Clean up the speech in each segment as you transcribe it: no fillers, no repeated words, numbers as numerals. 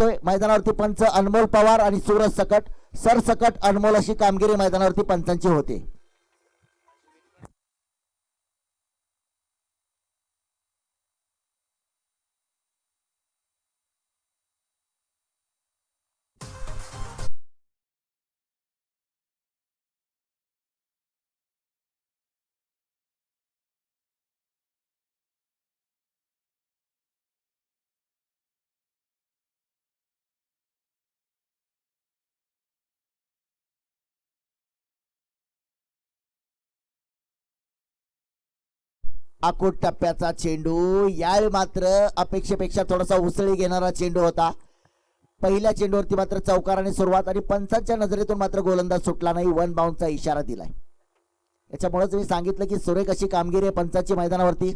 मैदानावरती पंच अनमोल पवार आणि सूरज सकट सरसकट अनमोल अशी कामगिरी मैदानावरती पंचांची होते. आखूड टप्प्याचा चेंडू यावेळी मात्र अपेक्षेपेक्षा थोडासा उसळी घेणारा चेंडू होता. पहिल्या चेंडूवरती मात्र चौकाराने सुरुवात आणि पंचांच्या नजरेतून मात्र गोलंदाज सुटला नाही. वन बाउंडचा इशारा दिलाय. याच्यामुळेच मी सांगितलं की सुरेख अशी कामगिरी आहे पंचांची मैदानावरती.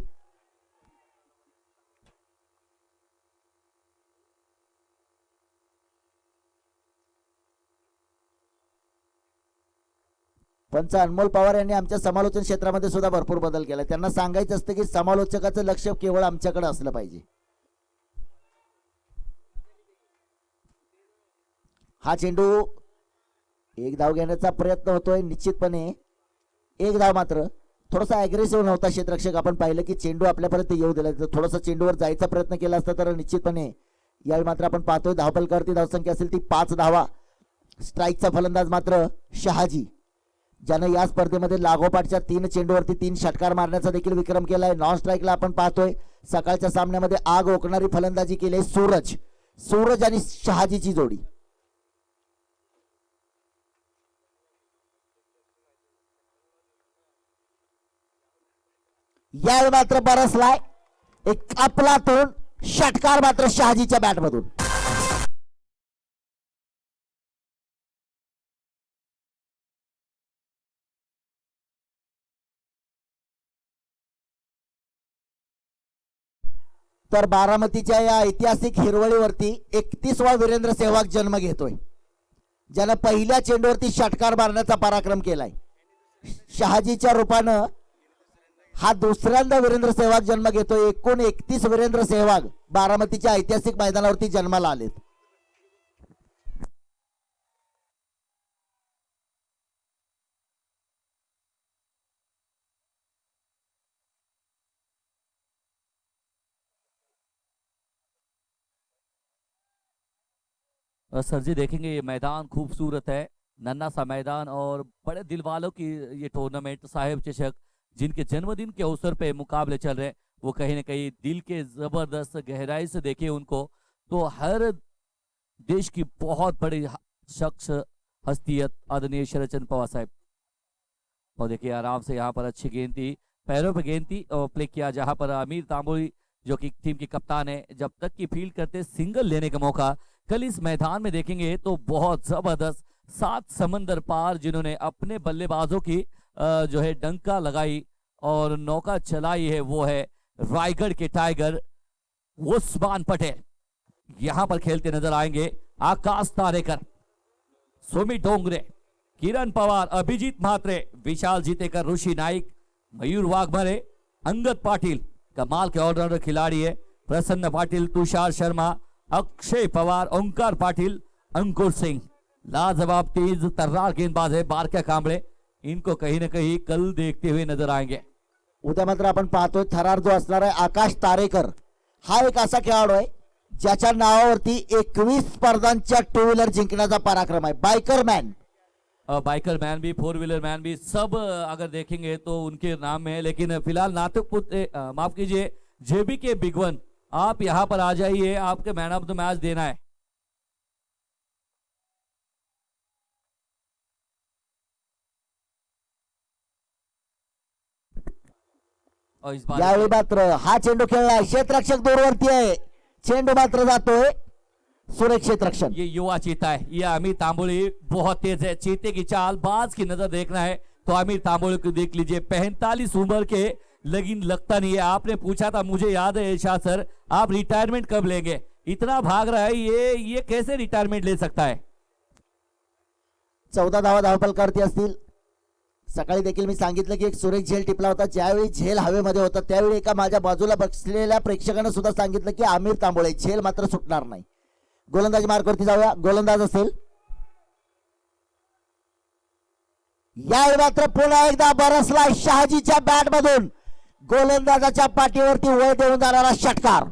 पंच अनमोल पवार यांनी आमच्या समालोचन क्षेत्रामध्ये सुद्धा भरपूर बदल केला. त्यांना सांगायचं असतं की समालोचकाचं लक्ष केवळ आमच्याकडे असलं पाहिजे. हा चेंडू एक धाव घेण्याचा प्रयत्न होतोय निश्चितपणे. एक धाव मात्र थोडासा अग्रेसिव्ह नव्हता क्षेत्ररक्षक. आपण पाहिलं की चेंडू आपल्यापर्यंत येऊ दिला तर थोडासा चेंडूवर जायचा प्रयत्न केला असता तर निश्चितपणे यावेळी मात्र आपण पाहतोय धावफलकावरती धावसंख्या असेल ती 5 धावा. स्ट्राईकचा फलंदाज मात्र शहाजी ज्यानं या स्पर्धेमध्ये लागोपाठच्या 3 चेंडूवरती 3 षटकार मारण्याचा देखील विक्रम केलाय. नॉन स्ट्राईकला आपण पाहतोय सकाळच्या सामन्यामध्ये आग ओकणारी फलंदाजी केली सूरज आणि शहाजीची जोडी. यावेळी मात्र बरसलाय एक आपलातून षटकार मात्र शहाजीच्या बॅटमधून. तर बारामतीच्या या ऐतिहासिक हिरवळीवरती 31वा वीरेंद्र सेहवाग जन्म घेतोय ज्यानं पहिल्या चेंडूवरती षटकार मारण्याचा पराक्रम केलाय. शहाजीच्या रूपानं हा दुसऱ्यांदा वीरेंद्र सेहवाग जन्म घेतोय. एकूण 31 वीरेंद्र सेहवाग बारामतीच्या ऐतिहासिक मैदानावरती जन्माला आलेत. सर जी देखेंगे ये मैदान खूबसूरत है, नन्हा सा मैदान और बड़े दिल वालों की ये टूर्नामेंट साहिब चषक जिनके जन्मदिन के अवसर पे मुकाबले चल रहे हैं वो कहीं ना कहीं दिल के जबरदस्त गहराई से देखे उनको तो हर देश की बहुत बड़ी शख्स हस्तियत आदरणीय शरद चंद्र पवार साहब। और देखिए आराम से यहाँ पर अच्छी गेंद थी, पैरों पे गेंद थी और प्ले किया जहाँ पर आमिर तांबोली जो कि टीम के कप्तान है जब तक की फील्ड करते सिंगल लेने का मौका कल इस मैदान में देखेंगे तो बहुत जबरदस्त 7 समंदर पार जिन्होंने अपने बल्लेबाजों की जो है डंका लगाई और नौका चलाई है वो है रायगढ़ के टाइगर उस्मान पटेल। यहां पर खेलते नजर आएंगे आकाश तारेकर, सुमित डोंगरे, किरण पवार, अभिजीत म्हात्रे, विशाल जीतेकर, ऋषि नाइक, मयूर वाघमारे, अंगद पाटिल कमाल के ऑलराउंडर खिलाड़ी है, प्रसन्न पाटिल, तुषार शर्मा, अक्षय पवार, ओंकार पाटिल, अंकुर सिंह लाजवाब तेज तर्रार गेंदबाज है बारक्या कांबळे। इनको कहीं ना कहीं कल देखते हुए नजर आएंगे। उद्या मात्र आपण पाहतोय थरार जो असणार आहे आकाश तारेकर हा एक असा खेळाडू आहे ज्याच्या नावावरती 21 स्पर्धांच्या 2 व्हीलर जिंकण्याचा पराक्रम आहे। बाइकर मैन भी 4 व्हीलर मैन भी सब अगर देखेंगे तो उनके नाम में है, लेकिन फिलहाल नाथपुर माफ कीजिए जेबी के बिग वन आप यहां पर आ जाइए, आपके मैन ऑफ द मैच देना है। और इस बार यावेळी मात्र हा चेंडू खेळलाय क्षेत्ररक्षक दूरवरती आहे, चेंडू मात्र जातोय सुरेख क्षेत्ररक्षक। ये युवा चीता है, ये आमिर तांबोली बहुत तेज है, चीते की चाल बाज की नजर देखना है तो आमिर तांबोली को देख लीजिए। 45 उम्र के लेकिन लगता नहीं है। आपने पूछा था मुझे याद है इरशाद सर आप रिटायरमेंट कब लेंगे, इतना भाग रहा है ये कैसे रिटायरमेंट ले सकता है। 14 धावा धावफलकावरती असतील। सकाळी देखील मी सांगितलं की एक सुरेख झेल टिपला होता, ज्यावेळी झेल हवेमध्ये होता त्यावेळी एका माझ्या बाजूला बसलेल्या प्रेक्षकांना सुद्धा सांगितलं की आमिर तांबोळे झेल मात्र सुटणार नाही। गोलंदाजी मार्कवरती जाऊया. गोलंदाज असेल. यावेळी मात्र पुन्हा एकदा बरसला शहाजीच्या बॅट मधून गोलंदाजाच्या पाठीवरती वळ देऊन जाणारा षटकार.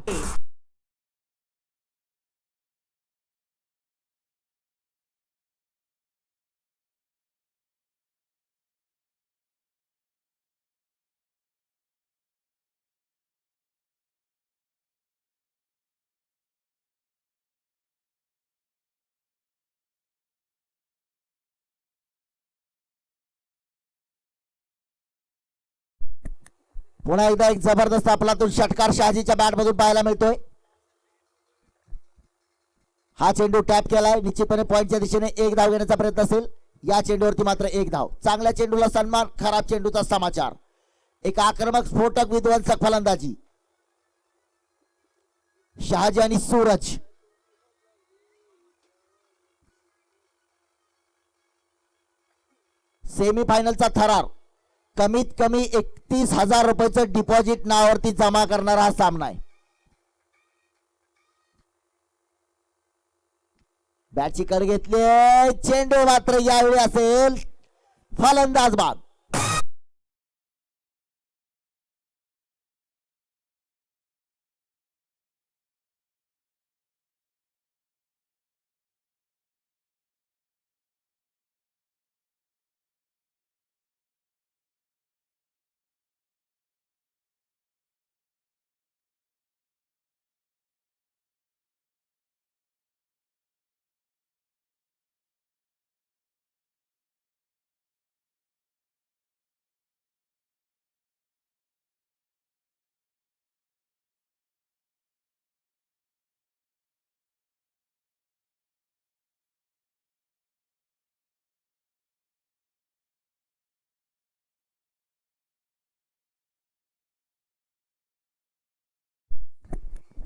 पुन्हा एकदा एक जबरदस्त आपलातून षटकार शहाजीच्या बॅट मधून पाहायला मिळतोय. हा चेंडू टॅप केलाय. निश्चितपणे पॉइंटच्या दिशेने एक धाव घेण्याचा प्रयत्न असेल. या चेंडूवरती मात्र एक धाव. चांगल्या चेंडूला सन्मान, खराब चेंडूचा समाचार. एक आक्रमक स्फोटक विध्वंसक फलंदाजी शहाजी आणि सूरज. सेमीफायनलचा थरार. कमीत कमी 31,000 रुपयाचं डिपॉझिट नावावरती जमा करणारा हा सामना आहे. बॅटची कर घेतली. चेंडू मात्र यावेळी असेल फलंदाज बाद.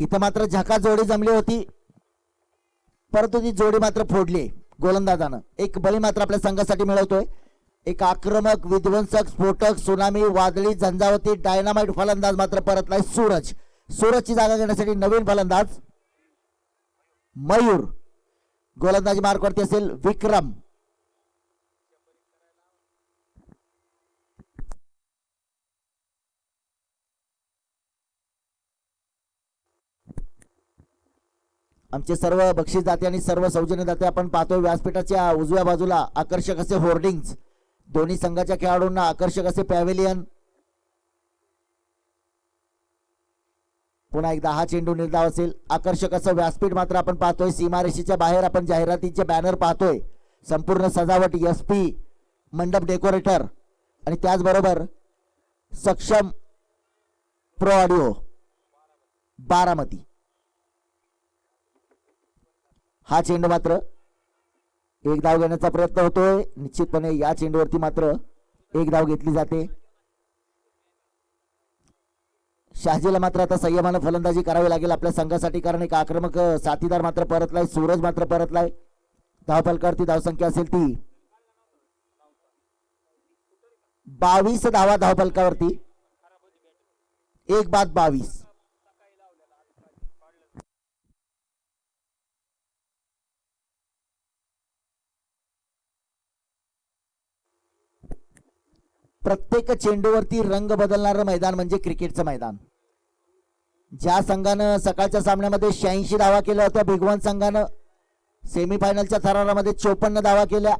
इथं मात्र झका जोडी जमली होती, परंतु ती जोडी मात्र फोडली गोलंदाजानं. एक बळी मात्र आपल्या संघासाठी मिळवतोय. एक आक्रमक विध्वंसक स्फोटक सुनामी वादळी झंझावती डायनामाइट फलंदाज मात्र परतलाय सूरज. सूरजची जागा घेण्यासाठी नवीन फलंदाज मयूर. गोलंदाजी मार्कवरती असेल विक्रम. आमचे सर्व बक्षीसदाते आणि सर्व सौजन्यदाते आपण पाहतोय व्यासपीठाच्या उजव्या बाजूला आकर्षक असे होर्डिंग्स, दोन्ही संघाच्या खेळाडूंना आकर्षक असे पॅव्हेलियन. पुन्हा एकदा हा चेंडू निर्धाव असेल. आकर्षक असं व्यासपीठ मात्र आपण पाहतोय. सीमारेषेच्या बाहेर आपण जाहिरातीचे बॅनर पाहतोय. संपूर्ण सजावट SP मंडप डेकोरेटर आणि त्याचबरोबर सक्षम प्रो ऑडिओ बारामती. हा चेंडू मात्र एक धाव घेण्याचा प्रयत्न होतोय. निश्चितपणे या चेंडूवरती मात्र एक धाव घेतली जाते. शहाजीला मात्र आता संयमानं फलंदाजी करावी लागेल आपल्या संघासाठी, कारण एक आक्रमक साथीदार मात्र परतलाय. सूरज मात्र परतलाय. धावफलकावरती धावसंख्या असेल ती 22 धावा धावफलकावरती. 1 बाद 22. प्रत्येक चेंडूवरती रंग बदलणारं मैदान म्हणजे क्रिकेटचं मैदान. ज्या संघानं सकाळच्या सामन्यामध्ये 86 धावा केल्या होत्या, भिगवण संघानं सेमीफायनलच्या थरारामध्ये 54 धावा केल्या.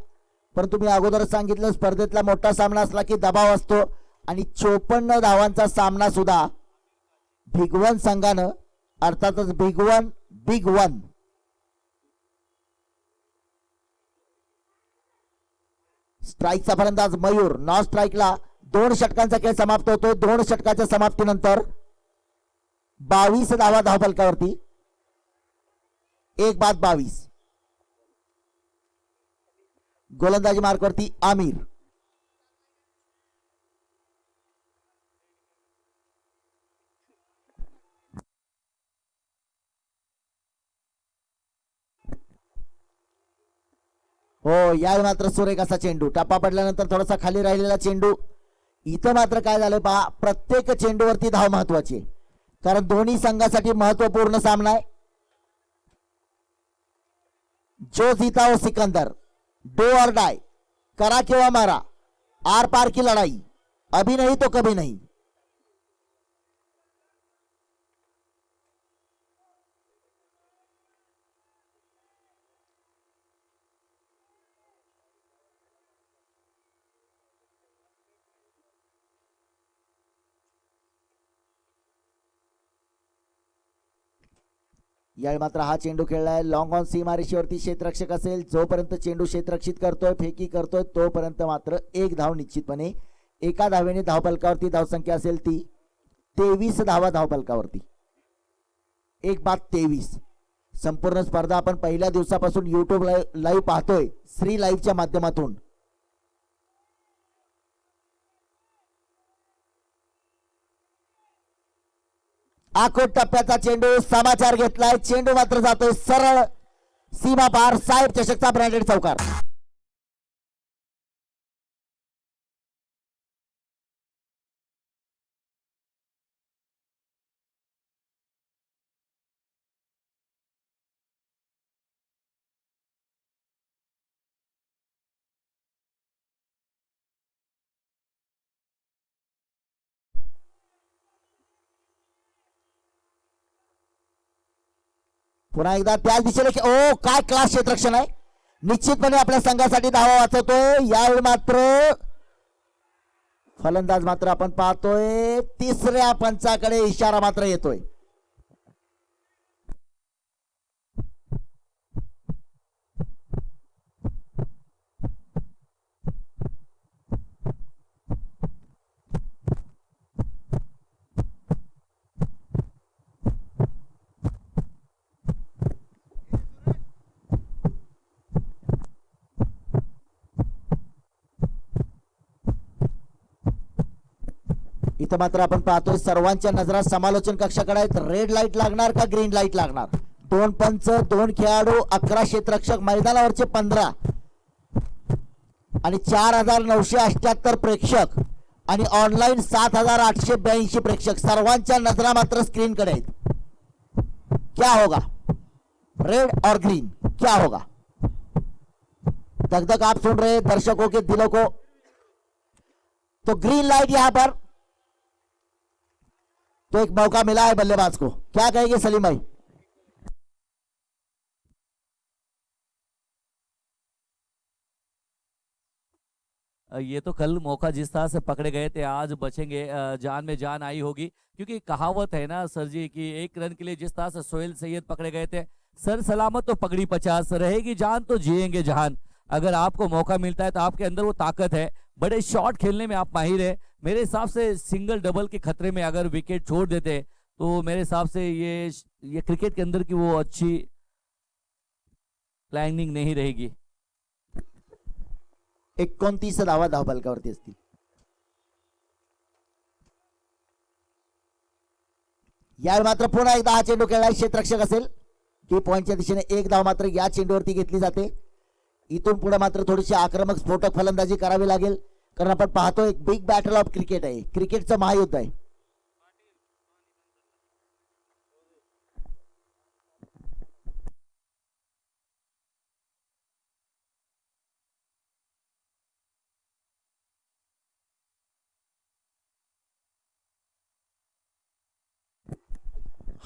परंतु मी अगोदरच सांगितलं, स्पर्धेतला मोठा सामना असला की दबाव असतो आणि 54 धावांचा सामना सुद्धा भिगवण संघानं, अर्थातच भिगवण बिग वन, स्ट्राईकचा फलंदाज मयूर. नॉन स्ट्राईकला 2 षटकांचा खेळ समाप्त होतो. 2 षटकाच्या समाप्तीनंतर 22 धावा धावफलकावरती. 1 बाद 22. गोलंदाजी मार्कवरती आमिर. हो, यावेळी मात्र सुरेख असा चेंडू. टप्पा पडल्यानंतर थोडासा खाली राहिलेला चेंडू. इथं मात्र काय झालं पहा, प्रत्येक चेंडूवरती धाव महत्वाची, कारण दोन्ही संघासाठी महत्वपूर्ण सामना आहे. जो जीता वो सिकंदर, डू और डाई, करा किंवा मारा, आर पार की लड़ाई, अभी नहीं तो कभी नहीं. यावेळी मात्र हा चेंडू खेळलाय लॉंग ऑन सीमा रेषेवरती. क्षेत्ररक्षक असेल, जोपर्यंत चेंडू क्षेत्ररक्षित करतोय, फेकी करतोय, तोपर्यंत मात्र एक धाव निश्चितपणे. एका धावेने धावफलकावरती धावसंख्या असेल ती 23 धावा धावफलकावरती. 1-23. संपूर्ण स्पर्धा आपण पहिल्या दिवसापासून युट्यूब लाईव्ह पाहतोय, श्री लाईव्हच्या माध्यमातून. आखोट टप्प्याचा चेंडू, समाचार घेतलाय, चेंडू मात्र जातोय सरळ सीमा पार. साहेब चषकचा ब्रँडेड चौकार. पुन्हा एकदा त्याच दिशेने ओ काय क्लास क्षेत्ररक्षण आहे. निश्चितपणे आपल्या संघासाठी धावा वाचवतोय. यावेळी मात्र फलंदाज मात्र आपण पाहतोय तिसऱ्या पंचाकडे इशारा मात्र येतोय. इथं मात्र आपण पाहतोय सर्वांच्या नजरा समालोचन कक्षाकडे आहेत. रेड लाईट लागणार का ग्रीन लाईट लागणार. 2 पंच, 2 खेळाडू, 11 क्षेत्ररक्षक, मैदानावरचे 15 आणि 4978 प्रेक्षक आणि ऑनलाईन 7882 प्रेक्षक. सर्वांच्या नजरा मात्र स्क्रीन कडे आहेत. क्या होगा, रेड और ग्रीन, क्या होगा. धक धक आप सुन रहे दर्शकों के दिलों को. तो ग्रीन लाइट यहां पर, तो एक मौका मिला है बल्लेबाज को. क्या कहेंगे सलीम भाई. ये तो कल मौका जिस तरह से पकड़े गए थे आज बचेंगे, जान में जान आई होगी. क्योंकि कहावत है ना सर जी कि 1 रन के लिए जिस तरह से सोहेल सैयद पकड़े गए थे, सर सलामत तो पगड़ी 50, रहेगी जान तो जिएंगे जहान. अगर आपको मौका मिलता है तो आपके अंदर वो ताकत है, बड़े शॉट खेलने में आप माहिर है. मेरे हिसाब से सिंगल डबल के खतरे में अगर विकेट छोड़ देते तो मेरे हिसाब से ये क्रिकेट के अंदर की वो अच्छी प्लॅनिंग नहीं रहेगी. 29 धावा धावफलकावरती असतील. यावेळी मात्र पुन्हा एकदा हा चेंडू खेळला. क्षेत्ररक्षक असेल की पॉइंटच्या दिशेने एक धाव मात्र या चेंडूवरती घेतली जाते. इथून पुढे मात्र थोडीशी आक्रमक स्फोटक फलंदाजी करावी लागेल, कारण आपण पाहतो एक बिग बॅटल ऑफ क्रिकेट आहे, क्रिकेटचं महायुद्ध आहे.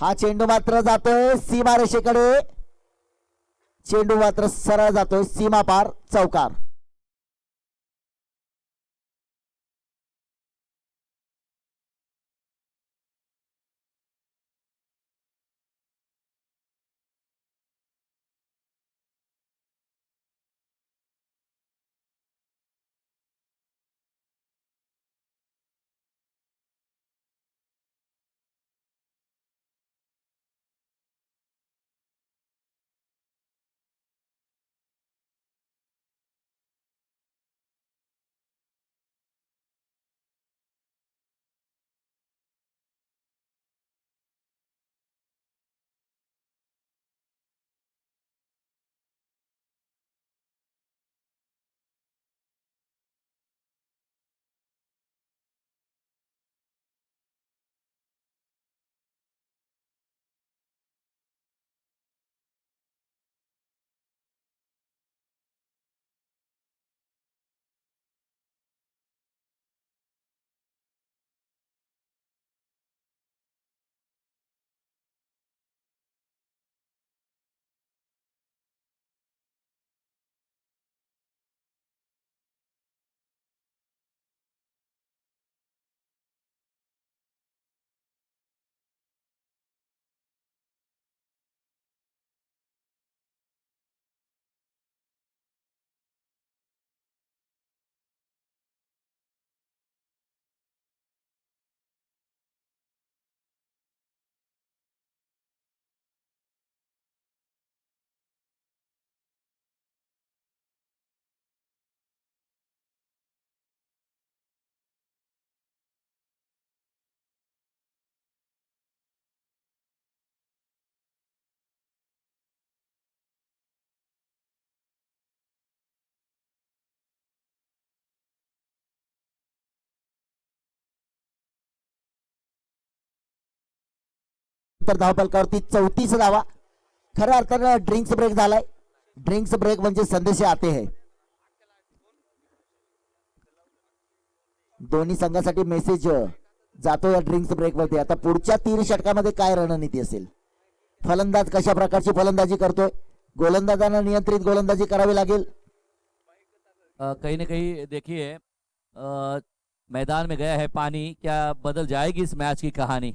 हा चेंडू मात्र जातोय सीमारेषेकडे. चेंडू मात्र सरळ जातोय सीमा पार, चौकार. तर धावफलकावरती 34 धावा. खऱ्या अर्थानं ड्रिंक्स ब्रेक झालाय. ड्रिंक्स ब्रेक म्हणजे संदेश आते है. दोन्ही संघासाठी मेसेज जातो या ड्रिंक्स ब्रेक वरती. आता पुढच्या 3 षटकामध्ये काय रणनीती असेल, फलंदाज कशा प्रकारची फलंदाजी करतोय, गोलंदाजांना नियंत्रित गोलंदाजी करावी लागेल. कहीं ना कहीं देखिए मैदान में गया है पानी, क्या बदल जाएगी इस मैच की कहानी?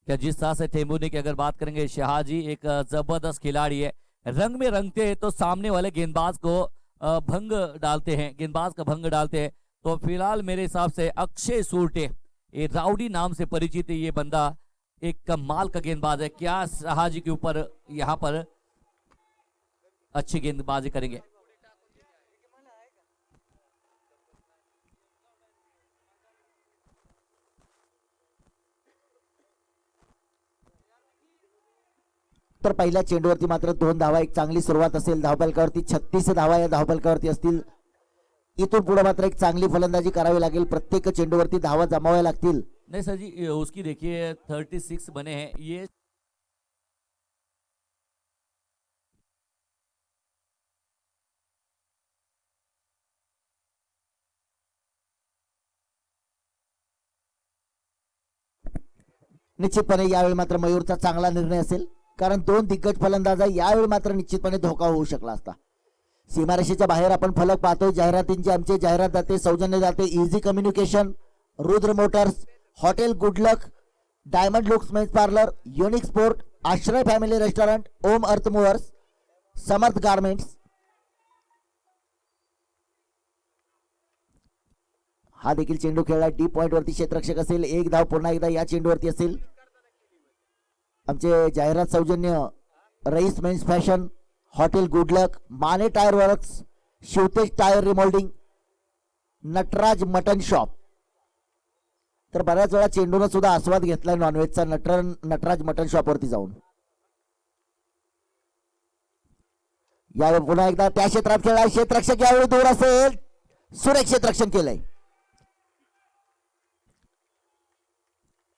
क्या जिस तरह से टेम्बुनी की अगर बात करेंगे, शहाजी एक जबरदस्त खिलाड़ी है, रंग में रंगते हैं तो सामने वाले गेंदबाज को भंग डालते हैं, गेंदबाज का भंग डालते हैं. तो फिलहाल मेरे हिसाब से अक्षय सूर्टे, ये राउडी नाम से परिचित है ये बंदा, एक कमाल का गेंदबाज है. क्या शहाजी के ऊपर यहाँ पर अच्छी गेंदबाजी करेंगे? तर पहिल्या चेंडूवरती मात्र 2 धावा, एक चांगली सुरुवात असेल. धावफलकावरती 36 धावा या धावफलकावरती असतील. इथून पुढे मात्र एक चांगली फलंदाजी करावी लागेल. प्रत्येक चेंडूवरती धावा जमाव्या लागतील. नहीं सर जी, उसकी देखिए 36 बने हैं ये. निश्चितपणे यावेळी मात्र मयूरचा चांगला निर्णय असेल, कारण 2 दिग्गज फलंदाज आहे. यावेळी मात्र निश्चितपणे धोका होऊ शकला असता. सीमारेषेच्या बाहेर आपण फलक पाहतोय. जाहिरातींचे आमचे जाहिरात दाते, सौजन्य दाते, easy communication, Rudra Motors, hotel good luck, diamond looks men's parlour, unique sport, आश्रय फॅमिली रेस्टॉरंट, ओम अर्थ मूव्हर्स, समर्थ गारमेंट्स. हा देखील चेंडू खेळला डीप पॉइंट वरती. क्षेत्ररक्षक असेल. एक धाव पुन्हा एकदा या चेंडूवरती असेल. आमचे जाहिरात सौजन्य Rais men's fashion, hotel good luck, Mane tyre works, Shivtej tyre remoulding, Nataraj mutton shop. तर बऱ्याच वेळा चेंडूनं सुद्धा आस्वाद घेतलाय नॉनव्हेजचा नटराज मटन शॉप वरती जाऊन. यावेळी पुन्हा एकदा त्या क्षेत्रात खेळला. क्षेत्ररक्षक यावेळी दूर असेल. सुरेख क्षेत्ररक्षण केलंय.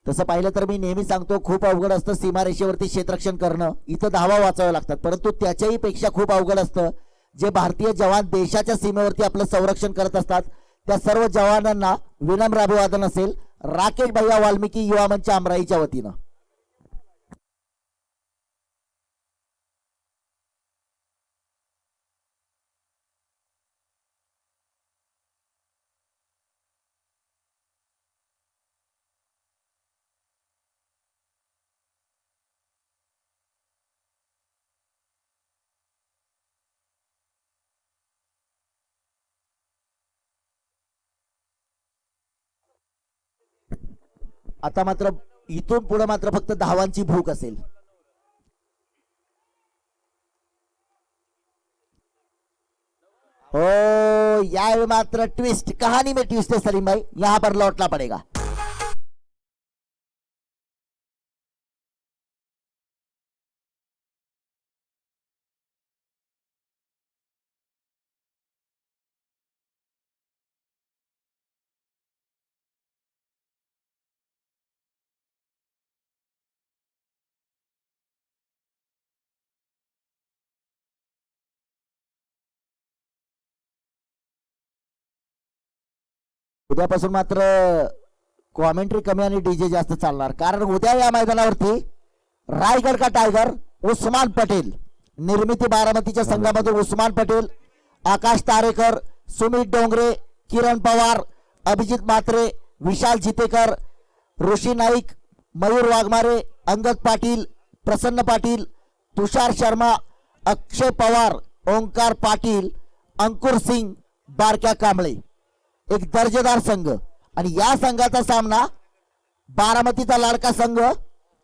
तसं पाहिलं तर मी नेहमी सांगतो, खूप अवघड असतं सीमारेषेवरती क्षेत्ररक्षण करणं. इथं धावा वाचाव्या लागतात, परंतु त्याच्याही पेक्षा खूप अवघड असतं जे भारतीय जवान देशाच्या सीमेवरती आपलं संरक्षण करत असतात. त्या सर्व जवानांना विनम्र अभिवादन असेल राकेश भैया वाल्मिकी युवा मंच अमराईच्या वतीनं. आता मात्र इथून पुढे मात्र फक्त धावांची भूक असेल. हो, यावेळी मात्र ट्विस्ट, कहानी में ट्विस्ट है सलीम भाई. यहां पर लौटना पड़ेगा. उद्यापासून मात्र कॉमेंट्री कमी आणि डीजे जास्त चालणार, कारण उद्या या मैदानावरती रायगड का टायगर उस्मान पटेल, निर्मिती बारामतीच्या संघामधून उस्मान पटेल, आकाश तारेकर, सुमित डोंगरे, किरण पवार, अभिजित म्हात्रे, विशाल जितेकर, ऋषी नाईक, मयूर वाघमारे, अंगद पाटील, प्रसन्न पाटील, तुषार शर्मा, अक्षय पवार, ओंकार पाटील, अंकुर सिंग, बारक्या कांबळे. एक दर्जेदार संघ. आणि या संघाचा सामना बारामतीचा लाडका संघ,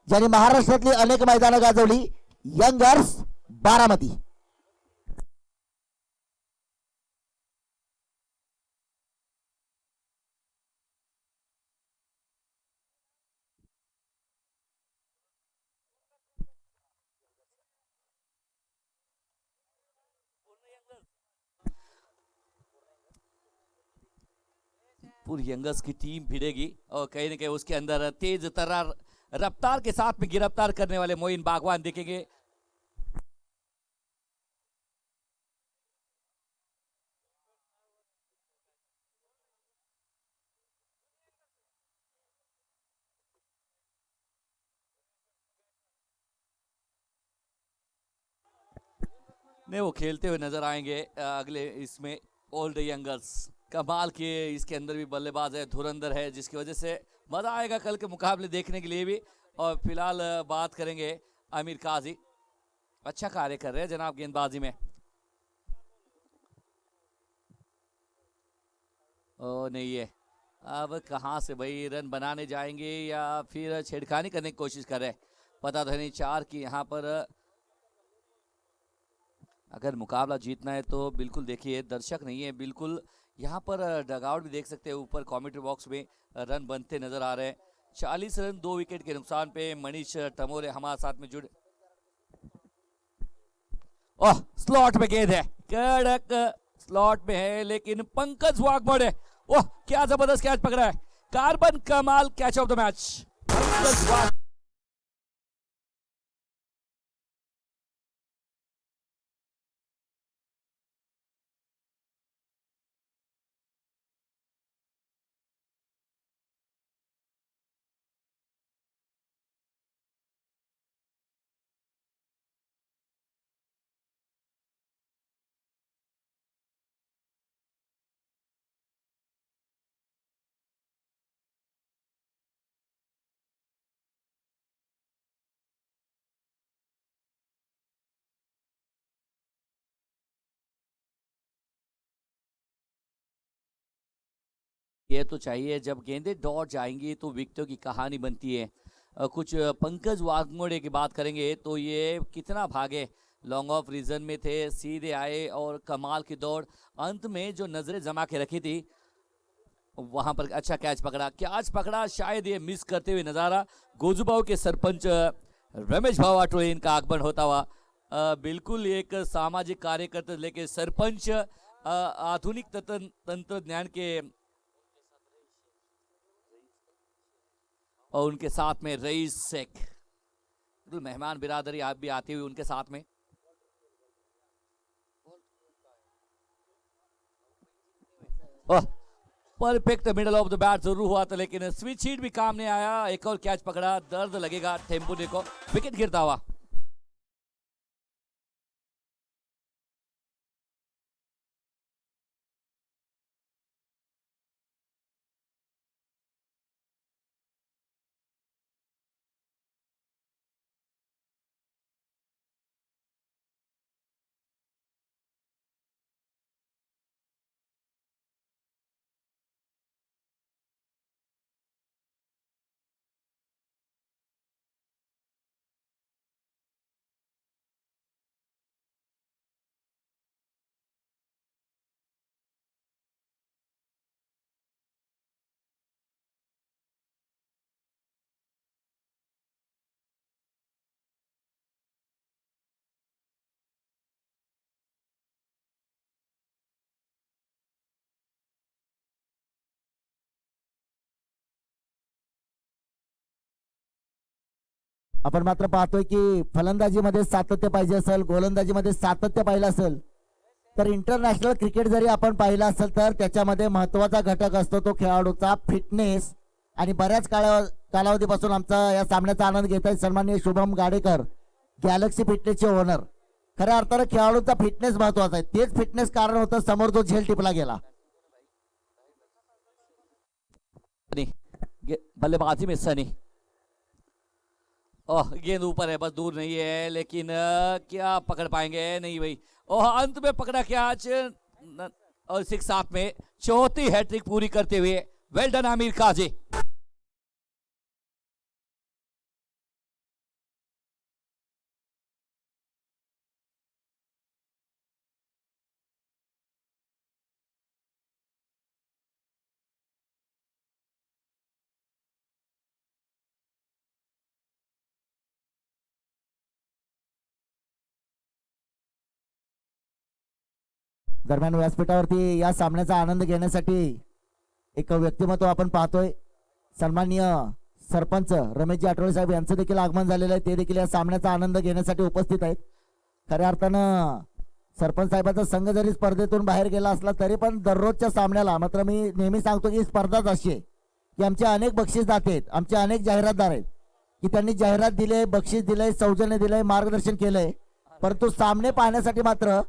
ज्याने महाराष्ट्रातली अनेक मैदानं गाजवली, यंगर्स बारामती. पूरी यंगर्स की टीम भिड़ेगी और कहीं ना कहीं उसके अंदर तेज तर्रार रफ्तार के साथ में गिरफ्तार करने वाले मोइन बागवान देखेंगे। नहीं, वो खेलते हुए नजर आएंगे अगले इसमें। ओल्ड यंगर्स कमाल के इसके अंदर भी बल्लेबाज है, धुरंधर है, जिसकी वजह से मजा आएगा कल के मुकाबले देखने के लिए भी। और फिलहाल बात करेंगे आमिर काजी, अच्छा कार्य कर रहे हैं जनाब गेंदबाजी में। ओ नहीं है, अब कहाँ से भाई रन बनाने जाएंगे या फिर छेड़खानी करने की कोशिश कर रहे हैं, पता तो नहीं। 4 की यहाँ पर अगर मुकाबला जीतना है तो बिल्कुल देखिए दर्शक नहीं है बिल्कुल, यहाँ पर डगआउट भी देख सकते हैं, ऊपर कमेंट्री बॉक्स में रन बनते नजर आ रहे हैं। 40 रन 2 विकेट के नुकसान पे मनीष टमोरे हमारे साथ में जुड़े। ओह, स्लॉट में गेंद है, कड़क स्लॉट में है, लेकिन पंकज वाघमोड़े, ओह क्या जबरदस्त कैच पकड़ा है, कार्बन कमाल catch of the match. Pankaj Wagh ये तो चाहिए, जब गेंदें डॉट जाएंगी तो विकेटों की कहानी बनती है। कुछ पंकज वाघमोड़े की बात करेंगे तो ये कितना भागे, लॉन्ग ऑफ रीजन में थे, सीधे आए और कमाल की दौड़, अंत में जो नजरें जमा के रखी थी वहां पर अच्छा कैच पकड़ा, शायद ये मिस करते हुए नजारा। गोजुबाऊ के सरपंच रमेश भाव आटोले इनका आगमन होता हुआ, बिल्कुल एक सामाजिक कार्यकर्ता लेके सरपंच, आधुनिक तंत्रज्ञान के, और उनके साथ में रईस शेख, मेहमान बिरादरी आप भी आती हुई उनके साथ में। Perfect middle of the bat जरूर हुआ था, लेकिन स्विच हिट भी काम नहीं आया। एक और कैच पकड़ा, दर्द लगेगा टेम्पुने को, विकेट गिरता हुआ। आपण मात्र पाहतोय की फलंदाजीमध्ये सातत्य पाहिजे असेल, गोलंदाजीमध्ये सातत्य पाहिलं असेल तर इंटरनॅशनल क्रिकेट जरी आपण पाहिलं असेल तर त्याच्यामध्ये महत्वाचा घटक असतो तो खेळाडूचा फिटनेस। आणि बऱ्याच कालावधीपासून आमचा या सामन्याचा आनंद घेत आहेत सन्माननीय शुभम गाडेकर, गॅलेक्सी फिटनेसचे ओनर। खऱ्या अर्थाने खेळाडूचा फिटनेस महत्वाचा आहे, तेच फिटनेस कारण होतं समोर जो झेल टिपला गेला। बल्लेबाजी में सनी, ओह गेंद ऊपर है, बस दूर नहीं है, लेकिन क्या पकड़ पाएंगे, नहीं भाई। ओह अंत में पकड़ा कैच, और 6 साथ में चौथी हैट्रिक पूरी करते हुए वेल डन आमिर काजी। दरम्यान व्यासपीठावरती या सामन्याचा आनंद घेण्यासाठी एक व्यक्तिमत्व आपण पाहतोय, सन्माननीय सरपंच रमेशजी आठवले साहेब यांचं देखील आगमन झालेलं आहे. ते देखील या सामन्याचा आनंद घेण्यासाठी उपस्थित आहेत. खऱ्या अर्थानं सरपंच साहेबांचा संघ जरी स्पर्धेतून बाहेर गेला असला तरी पण दररोजच्या सामन्याला मात्र मी नेहमी सांगतो की स्पर्धाच अशी आहे की आमचे अनेक बक्षीसदाते आहेत, आमचे अनेक जाहिरातदार आहेत की त्यांनी जाहिरात दिले, बक्षीस दिले, सौजन्य दिलंय, मार्गदर्शन केलंय, परंतु सामने पाहण्यासाठी मात्र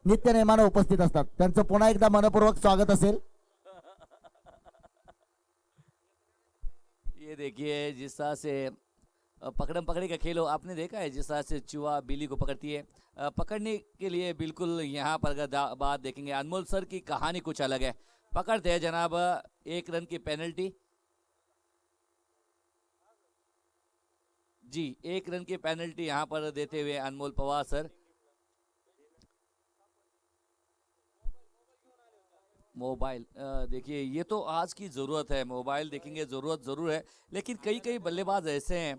नित्य नेमानं उपस्थित असतात. त्यांचं पुन्हा एकदा मनपूर्वक स्वागत असेल. ये देखिए जिस तरह से पकड़म पकड़ी का खेल हो आपने देखा है, जिस तरह से चूहा बिल्ली को पकड़ती है, पकड़ने के लिए बिल्कुल यहाँ पर अगर बात देखेंगे अनमोल सर की कहानी कुछ अलग है. पकड़ते हैं जनाब, 1 रन की पेनल्टी जी, 1 रन की पेनल्टी यहाँ पर देते हुए अनमोल पवार सर. मोबाइल देखिए ये तो आज की ज़रूरत है, मोबाइल देखेंगे ज़रूरत ज़रूर है, लेकिन कई कई बल्लेबाज ऐसे हैं,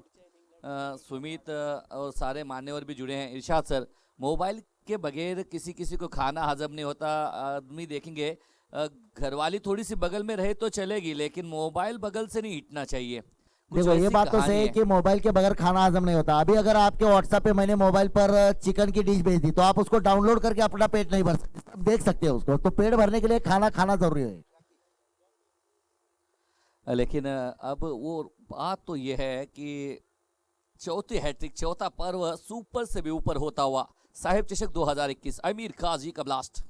सुमित और सारे मान्यवर भी जुड़े हैं. इरशाद सर, मोबाइल के बगैर किसी किसी को खाना हजम नहीं होता. आदमी देखेंगे घरवाली थोड़ी सी बगल में रहे तो चलेगी, लेकिन मोबाइल बगल से नहीं हिटना चाहिए. कुछ देखो ये ऐसी बात तो कहानी सही है है. कि मोबाइल के बगैर खाना हजम नहीं होता. अभी अगर आपके व्हाट्सएप पे मैंने मोबाइल पर चिकन की डिश भेज दी तो आप उसको डाउनलोड करके अपना पेट नहीं भर सकते, आप देख सकते हो उसको. तो पेट भरने के लिए खाना खाना जरूरी है. लेकिन अब वो बात तो ये है कि चौथी हैट्रिक, चौथा पर्व सुपर से भी ऊपर होता हुआ साहिब चषक 2021 अमीर काजी का ब्लास्ट.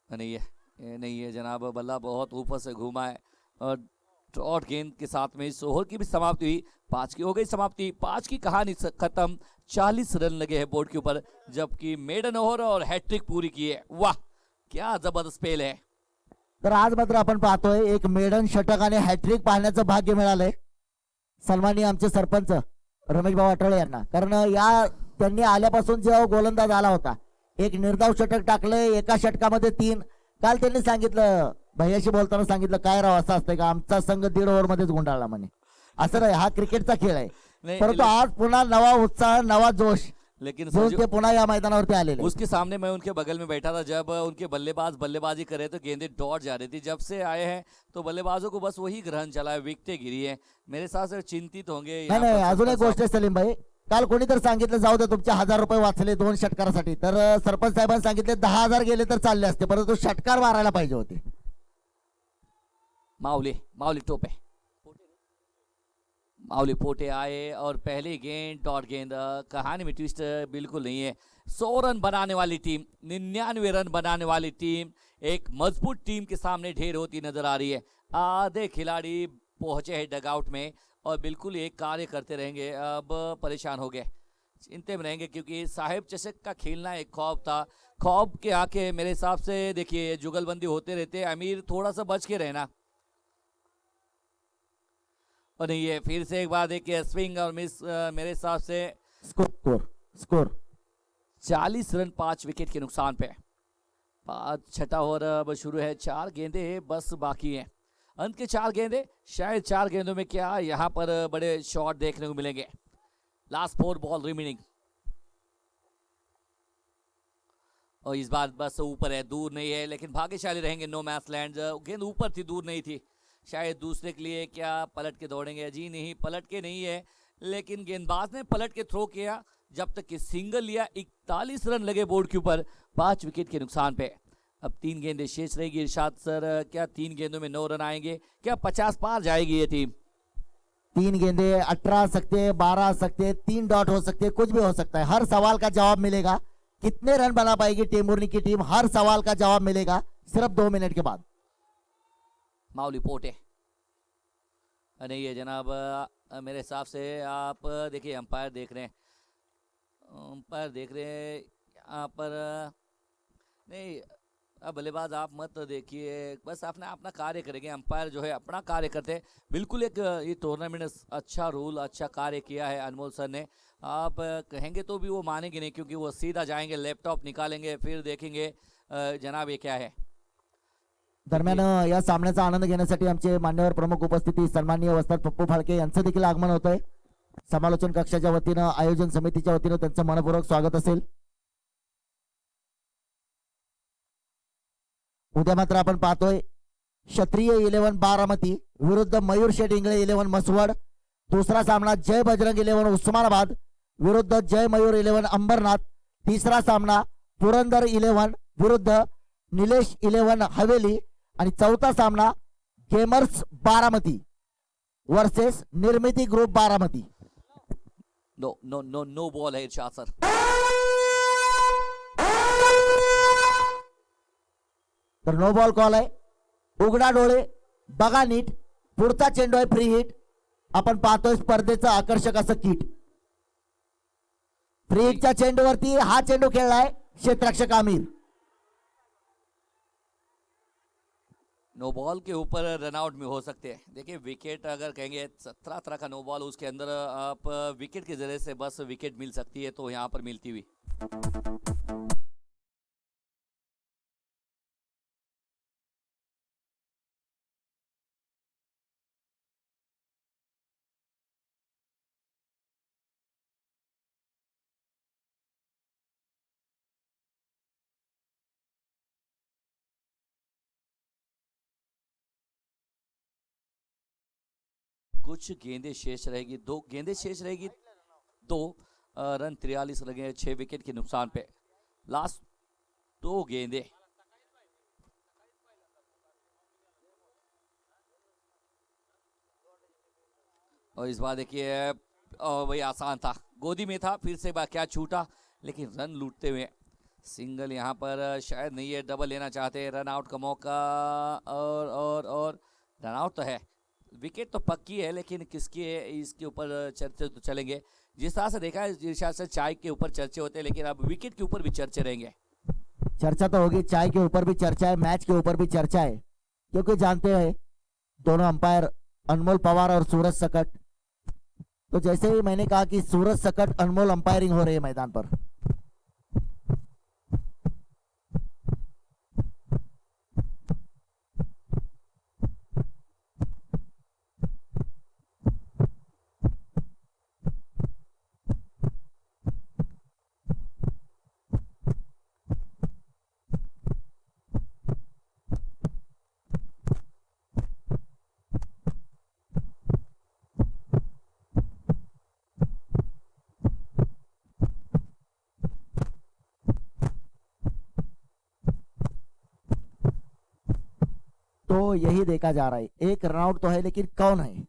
नहीं है, ये नहीं है जनाब, बल्ला बहुत ऊपर से घूमा है और डॉट गेंद के साथ में इस ओवर की भी समाप्ति हुई. 5 की हो गई समाप्ति, 5 की कहानी खत्म. 40 रन लगे हैं बोर्ड के ऊपर, जबकि मेडन ओव्हर और हैट्रिक पूरी की है. वाह क्या जबरदस्त स्पेल है. तर आज मात्र आपण पाहतोय एक मेडन षटक आणि हॅट्रिक पाहण्याचं भाग्य मिळालंय सन्माननीय आमचे सरपंच रमेश भाऊ आठवले यांना. कारण या त्यांनी आल्यापासून जेव्हा गोलंदाज आला होता एक निर्धाव षटक टाकलंय, एका षटकामध्ये 3. काल त्यांनी सांगितलं, भैयाशी बोलताना सांगितलं, काय राव असं असतंय का, आमचा संघ 1.5 ओव्हर मध्येच गुंडाळला म्हणे. असं नाही, हा क्रिकेटचा खेळ आहे. परंतु आज पुन्हा नवा उत्साह, नवा जोश लेकिन घेऊन ते पुन्हा या मैदानावरती आलेले. उसके सामने मैं उनके बगल में बैठा था जब उनके बल्लेबाज बल्लेबाजी कर रहे तो गेंदें डॉट जा रही थी. जब से आए हैं तो बल्लेबाजों को बस वही ग्रहण चला है, विकेटें गिरी है. मेरे साथ से चिंतित होंगे. नाही नाही, अजून एक गोष्ट आहे सलीम भाई, काल कोणी तर सांगितलं जाऊ दे तुमचे 1000 रुपये वाचले 2 षटकारासाठी, तर सरपंच साहेबांनी सांगितले 10,000 गेले तर चालले असते, परंतु षटकार मारायला पाहिजे होते. माऊली माऊली टोपे माऊली पोटे आए और पहली गेंद डॉट गेंद. कहानी में ट्विस्ट बिल्कुल नहीं है. 100 रन बनाने वाली टीम, 99 रन बनाने वाली टीम एक मजबूत टीम के सामने ढेर होती नजर आ रही है. आधे खिलाड़ी पहुंचे हैं डगआउट में और बिल्कुल एक कार्य करते रहेंगे. अब परेशान हो गए, चिंते में रहेंगे, क्योंकि साहिब चषक का खेलना एक खौफ था. खौफ के आके मेरे हिसाब से देखिए जुगलबंदी होते रहते. अमीर थोड़ा सा बच के रहना. और नहीं है, फिर से एक बार देखिए स्विंग और मिस. मेरे हिसाब से स्कोर 40 रन 5 विकेट के नुकसान पे. 6ठा ओवर अब शुरू है. 4 गेंदे बस बाकी हैं. अंत के 4 गेंदे, शायद 4 गेंदों में क्या यहाँ पर बड़े शॉट देखने को मिलेंगे. लास्ट 4 बॉल रिमेनिंग और इस बार बस ऊपर है, दूर नहीं है, लेकिन भाग्यशाली रहेंगे. नो मैच लैंड, गेंद ऊपर थी, दूर नहीं थी. शायद दूसरे के लिए क्या पलट के दौड़ेंगे. जी नहीं, पलट के नहीं है, लेकिन गेंदबाज ने पलट के थ्रो किया. जब तक कि सिंगल लिया 41 रन लगे बोर्ड के ऊपर 5 विकेट के नुकसान पे. अब 3 गेंदें शेष रहेगी. इरशाद सर, क्या 3 गेंदों में 9 रन आएंगे? क्या 50 पार जाएगी ये टीम? 3 गेंदे 18 आ सकते, 12 आ सकते, 3 डॉट हो सकते, कुछ भी हो सकता है. हर सवाल का जवाब मिलेगा. कितने रन बना पाएगी टेमुरनी की टीम, हर सवाल का जवाब मिलेगा सिर्फ 2 मिनट के बाद. माउली पोटे नहीं है जनाब. मेरे हिसाब से आप देखिए अंपायर देख रहे हैं, अंपायर देख रहे हैं यहाँ पर. नहीं, अब बल्लेबाज आप मत देखिए, बस अपना अपना कार्य करेंगे. अंपायर जो है अपना कार्य करते हैं. बिल्कुल एक ये टूर्नामेंट अच्छा रूल, अच्छा कार्य किया है अनमोल सर ने. आप कहेंगे तो भी वो मानेंगे नहीं, क्योंकि वो सीधा जाएंगे, लैपटॉप निकालेंगे, फिर देखेंगे जनाब ये क्या है. दरम्यान या सामन्याचा आनंद घेण्यासाठी आमचे मान्यवर प्रमुख उपस्थिती सन्माननीय वस्ताद पप्पू फाळके यांचं देखील आगमन होत आहे. समालोचन कक्षाच्या वतीनं, आयोजन समितीच्या वतीनं त्यांचं मनपूर्वक स्वागत असेल. उद्या मात्र आपण पाहतोय क्षत्रिय 11 बारामती विरुद्ध मयूर शेठ इंगळे 11 मसवड. दुसरा सामना जय बजरंग 11 उस्मानाबाद विरुद्ध जय मयूर 11 अंबरनाथ. तिसरा सामना पुरंदर 11 विरुद्ध निलेश 11 हवेली. आणि चौथा सामना गेमर्स बारामती वर्सेस निर्मिती ग्रुप बारामती. नो बॉल है इरशाद सर. तर नो बॉल कॉल आहे. उघडा डोळे बघा नीट. पुढचा चेंडू आहे फ्री हिट. आपण पाहतोय स्पर्धेचं आकर्षक असं किट. फ्री हिटच्या चेंडूवरती हा चेंडू खेळलाय क्षेत्ररक्षक आमिर. नो बॉल के ऊपर रनआउट में हो सकते हैं. देखिए विकेट अगर कहेंगे 17 तरह का नो बॉल उसके अंदर आप विकेट के जरिए से बस विकेट मिल सकती है तो यहाँ पर मिलती हुई. कुछ गेंदें शेष रहेगी. 2 गेंदें शेष रहेगी. 2 रन 43 लगे 6 विकेट के नुकसान पे. लास्ट 2 गेंदें. और इस बार देखिए वही आसान था. गोदी में था फिर से क्या छूटा लेकिन रन लूटते हुए. सिंगल यहाँ पर शायद नहीं है. डबल लेना चाहते हैं. रन आउट का मौका. और रन आउट तो है. विकेट तो पक्की है लेकिन किसकी है इसके ऊपर चर्चे तो चलेंगे. जिस तरह से देखा है इरशाद से चाय के ऊपर चर्चे होते हैं लेकिन अब विकेट के ऊपर भी चर्चे रहेंगे. चर्चा तो होगी. चाय के ऊपर भी चर्चा है. मैच के ऊपर भी चर्चा है क्योंकि जानते हैं दोनों अंपायर अनमोल पवार और सूरज सकट. तो जैसे ही मैंने कहा कि सूरज सकट अनमोल अंपायरिंग हो रही है मैदान पर. तो यही देखा जा रहा है. एक रनआउट तो है लेकिन कौन है.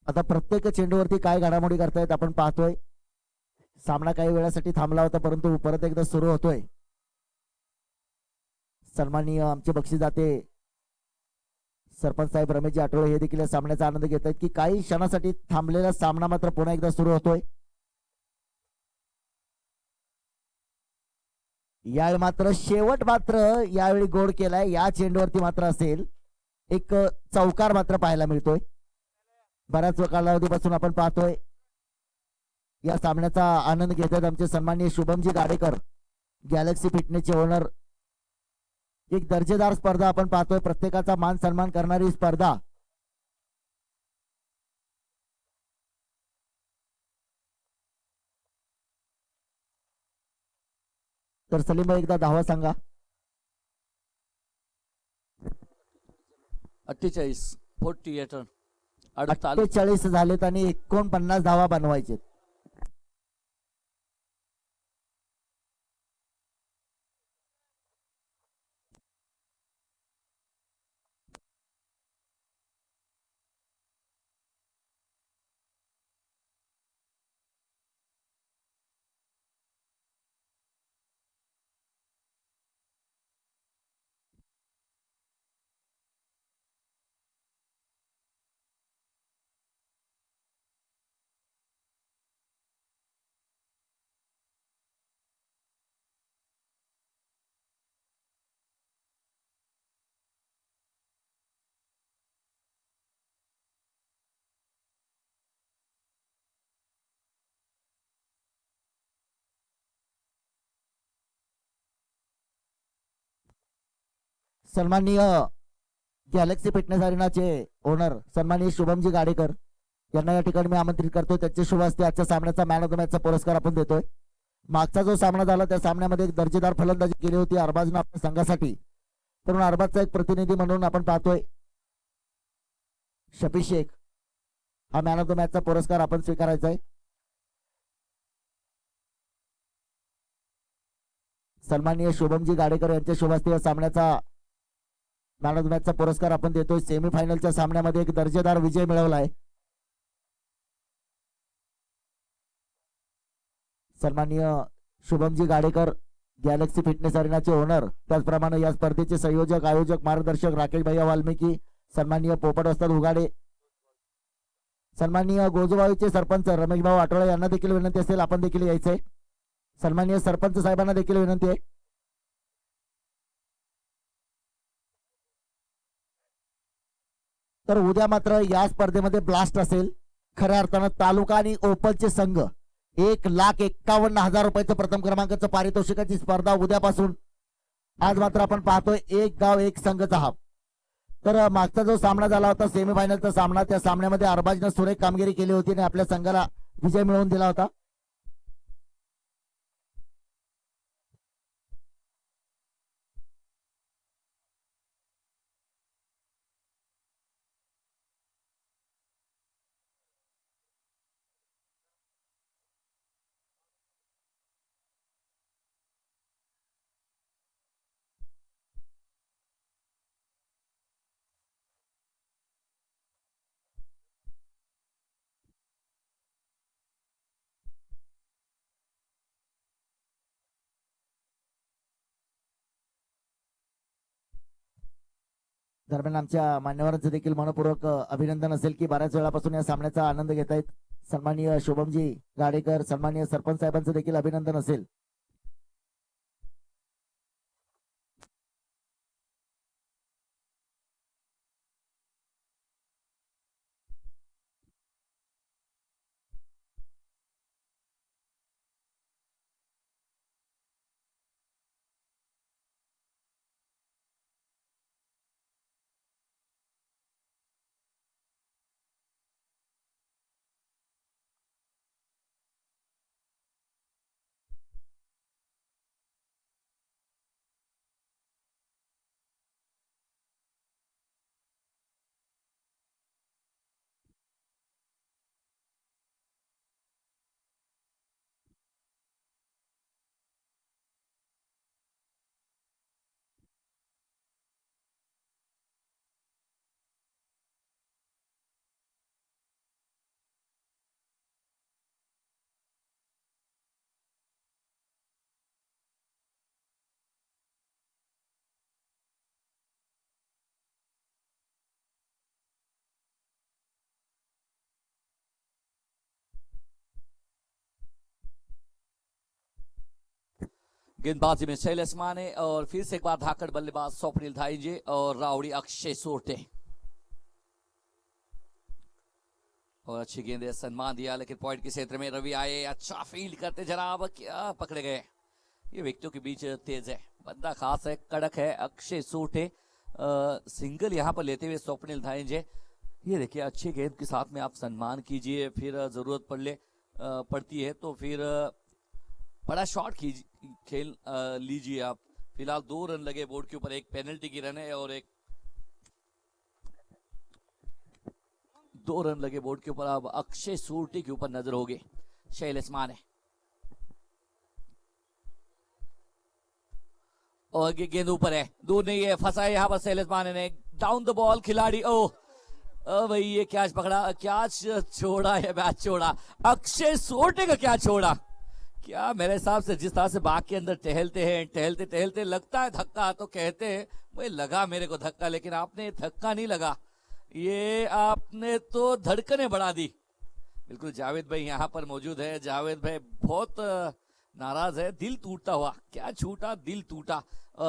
आता प्रत्येक चेंडूवरती काय घडामोडी करतायत आपण पाहतोय. सामना काही वेळासाठी थांबला होता परंतु परत एकदा सुरू होतोय. सन्माननीय आमचे बक्षीसदाते सरपंच साहेब रमेशजी आठवले हे देखील या सामन्याचा आनंद घेत आहेत की काही क्षणासाठी थांबलेला सामना मात्र पुन्हा एकदा सुरू होतोय. यावेळी मात्र शेवट मात्र यावेळी गोड केलाय. या चेंडूवरती मात्र असेल एक चौकार मात्र पाहायला मिळतोय. बऱ्याच कालावधीपासून आपण पाहतोय या सामन्याचा आनंद घेतात आमचे सन्माननीय शुभमजी गाडेकर गॅलेक्सी फिटनेसचे ओनर एक दर्जेदार स्पर्धा आपण पाहतोय, प्रत्येकाचा मान सन्मान करणारी स्पर्धा. तर सलीम भाई एकदा धावा सांगा. 48 48 झालेत आणि 49 धावा बनवायचे. सन्माननीय गॅलेक्सी फिटनेस अरेनाचे ओनर सन्माननीय शुभमजी गाडेकर यांना या ठिकाणी मी आमंत्रित करतो. त्यांच्या शुभ हस्ते आजच्या सामन्याचा मॅन ऑफ द मॅचचा पुरस्कार आपण देतोय. मागचा जो सामना झाला त्या सामन्यामध्ये एक दर्जेदार फलंदाजी केली होती अरबाजनं आपल्या संघासाठी, म्हणून अरबाजचा एक प्रतिनिधी म्हणून आपण पाहतोय शफी शेख हा मॅन ऑफ द मॅचचा पुरस्कार आपण स्वीकारायचा आहे. सन्माननीय शुभमजी गाडेकर यांच्या शुभ हस्ते या सामन्याचा मॅन ऑफ द मॅचचा पुरस्कार आपण देतोय. सेमीफायनलच्या सामन्यामध्ये एक दर्जेदार विजय मिळवलाय सन्माननीय Shubham ji Gadekar, Galaxy fitness अरेनाचे owner, त्याचप्रमाणे या स्पर्धेचे संयोजक, आयोजक, मार्गदर्शक राकेश भैया वाल्मिकी, सन्माननीय पोपट वस्ताद उगाडे, सन्माननीय गोजूबाईचे सरपंच रमेश भाऊ आठवळे यांना देखील विनंती असेल आपण देखील यायचंय. सन्माननीय सरपंच साहेबांना देखील विनंती आहे. तर उद्या मात्र या स्पर्धेमध्ये ब्लास्ट असेल. खऱ्या अर्थानं तालुका आणि ओपनचे संघ 1,51,000 रुपयाचं प्रथम क्रमांकाचं पारितोषिकाची स्पर्धा उद्यापासून. आज मात्र आपण पाहतोय एक गाव एक संघचा हा. तर मागचा जो सामना झाला होता सेमीफायनलचा सामना, त्या सामन्यामध्ये अरबाजनं सुरेख कामगिरी केली होती आणि आपल्या संघाला विजय मिळवून दिला होता. दरम्यान आमच्या मान्यवरांचं देखील मनपूर्वक अभिनंदन असेल की बऱ्याच वेळापासून या सामन्याचा आनंद घेत आहेत. सन्माननीय शुभमजी गाडेकर, सन्माननीय सरपंच साहेबांचं देखील अभिनंदन असेल. गेंदबाजी में शैलेश माने और फिर से एक बार धाकड़ बल्लेबाज स्वप्निल धाईजे और राउडी अक्षय सोरटे। और अच्छी गेंद है, सम्मान दिया लेकिन पॉइंट के क्षेत्र में रवि आए, अच्छा फील्ड करते जनाब, क्या पकड़े गए। ये व्यक्तियों के बीच तेज है, बंदा खास है, कड़क है। अक्षय सोटे सिंगल यहाँ पर लेते हुए स्वप्निल धाइंजे। ये देखिए अच्छे गेंद के साथ में आप सम्मान कीजिए, फिर जरूरत पड़ती है तो फिर बड़ा शॉट खेल लीजिए आप। फिलहाल 2 रन लगे बोर्ड के ऊपर, एक पेनल्टी की रन है और एक 2 रन लगे बोर्ड के ऊपर। अब अक्षय सूर्टी के ऊपर नजर होगी। शैलेश माने और गेंद ऊपर है, दूर नहीं है, फंसा है यहाँ पर शैलेश माने ने। डाउन द बॉल खिलाड़ी, ओ भाई ये कैच पकड़ा, कैच छोड़ा या मैच छोड़ा। अक्षय सोटे का क्या छोड़ा, क्या मेरे हिसाब से जिस तरह से बाग के अंदर टहलते हैं, टहलते टहलते लगता है धक्का तो कहते हैं भाई लगा मेरे को धक्का, लेकिन आपने धक्का नहीं लगा, ये आपने तो धड़कने बढ़ा दी। बिल्कुल जावेद भाई यहाँ पर मौजूद है। जावेद भाई बहुत नाराज है, दिल टूटता हुआ। क्या छूटा, दिल टूटा।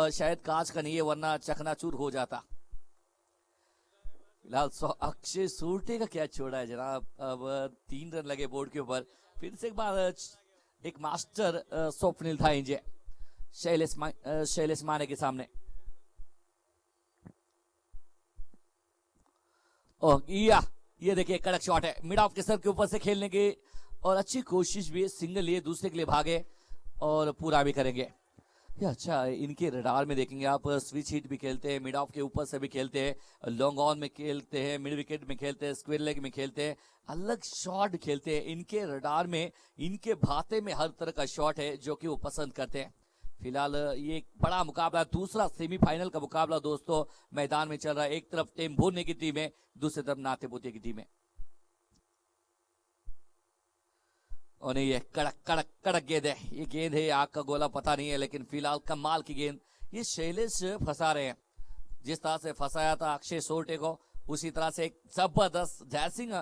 शायद कांच का नहीं है वरना चकनाचूर हो जाता। फिलहाल अक्षय सूर्टे का क्या छोड़ा है जनाब। अब 3 रन लगे बोर्ड के ऊपर। फिर से एक बार एक मास्टर स्वप्निल धाइंजे शैलेश माने के सामने। ये देखिए कड़क शॉट है, मिड ऑफ के सर के ऊपर से खेलने की और अच्छी कोशिश भी है। सिंगल लिए दूसरे के लिए भागे और पूरा भी करेंगे। ये अच्छा इनके रडार में देखेंगे आप, स्विच हिट भी खेलते हैं, मिड ऑफ के ऊपर से भी खेलते हैं, लॉन्ग ऑन में खेलते हैं, मिड विकेट में खेलते हैं, स्क्वायर लेग में खेलते हैं, अलग शॉट खेलते हैं। इनके रडार में, इनके भाते में हर तरह का शॉट है जो कि वो पसंद करते हैं। फिलहाल ये एक बड़ा मुकाबला, दूसरा सेमीफाइनल का मुकाबला दोस्तों मैदान में चल रहा है। एक तरफ टेम्बोर्ने की टीम है, दूसरी तरफ नातेपुते की टीम है। और ये कड़क कड़क कड़क गेंद है, ये गेंद है आग का गोला पता नहीं है, लेकिन फिलहाल कमाल की गेंद। ये शैलेश फंसा रहे हैं, जिस तरह से फंसाया था अक्षय सोटे को उसी तरह से एक जबरदस्त डैशिंग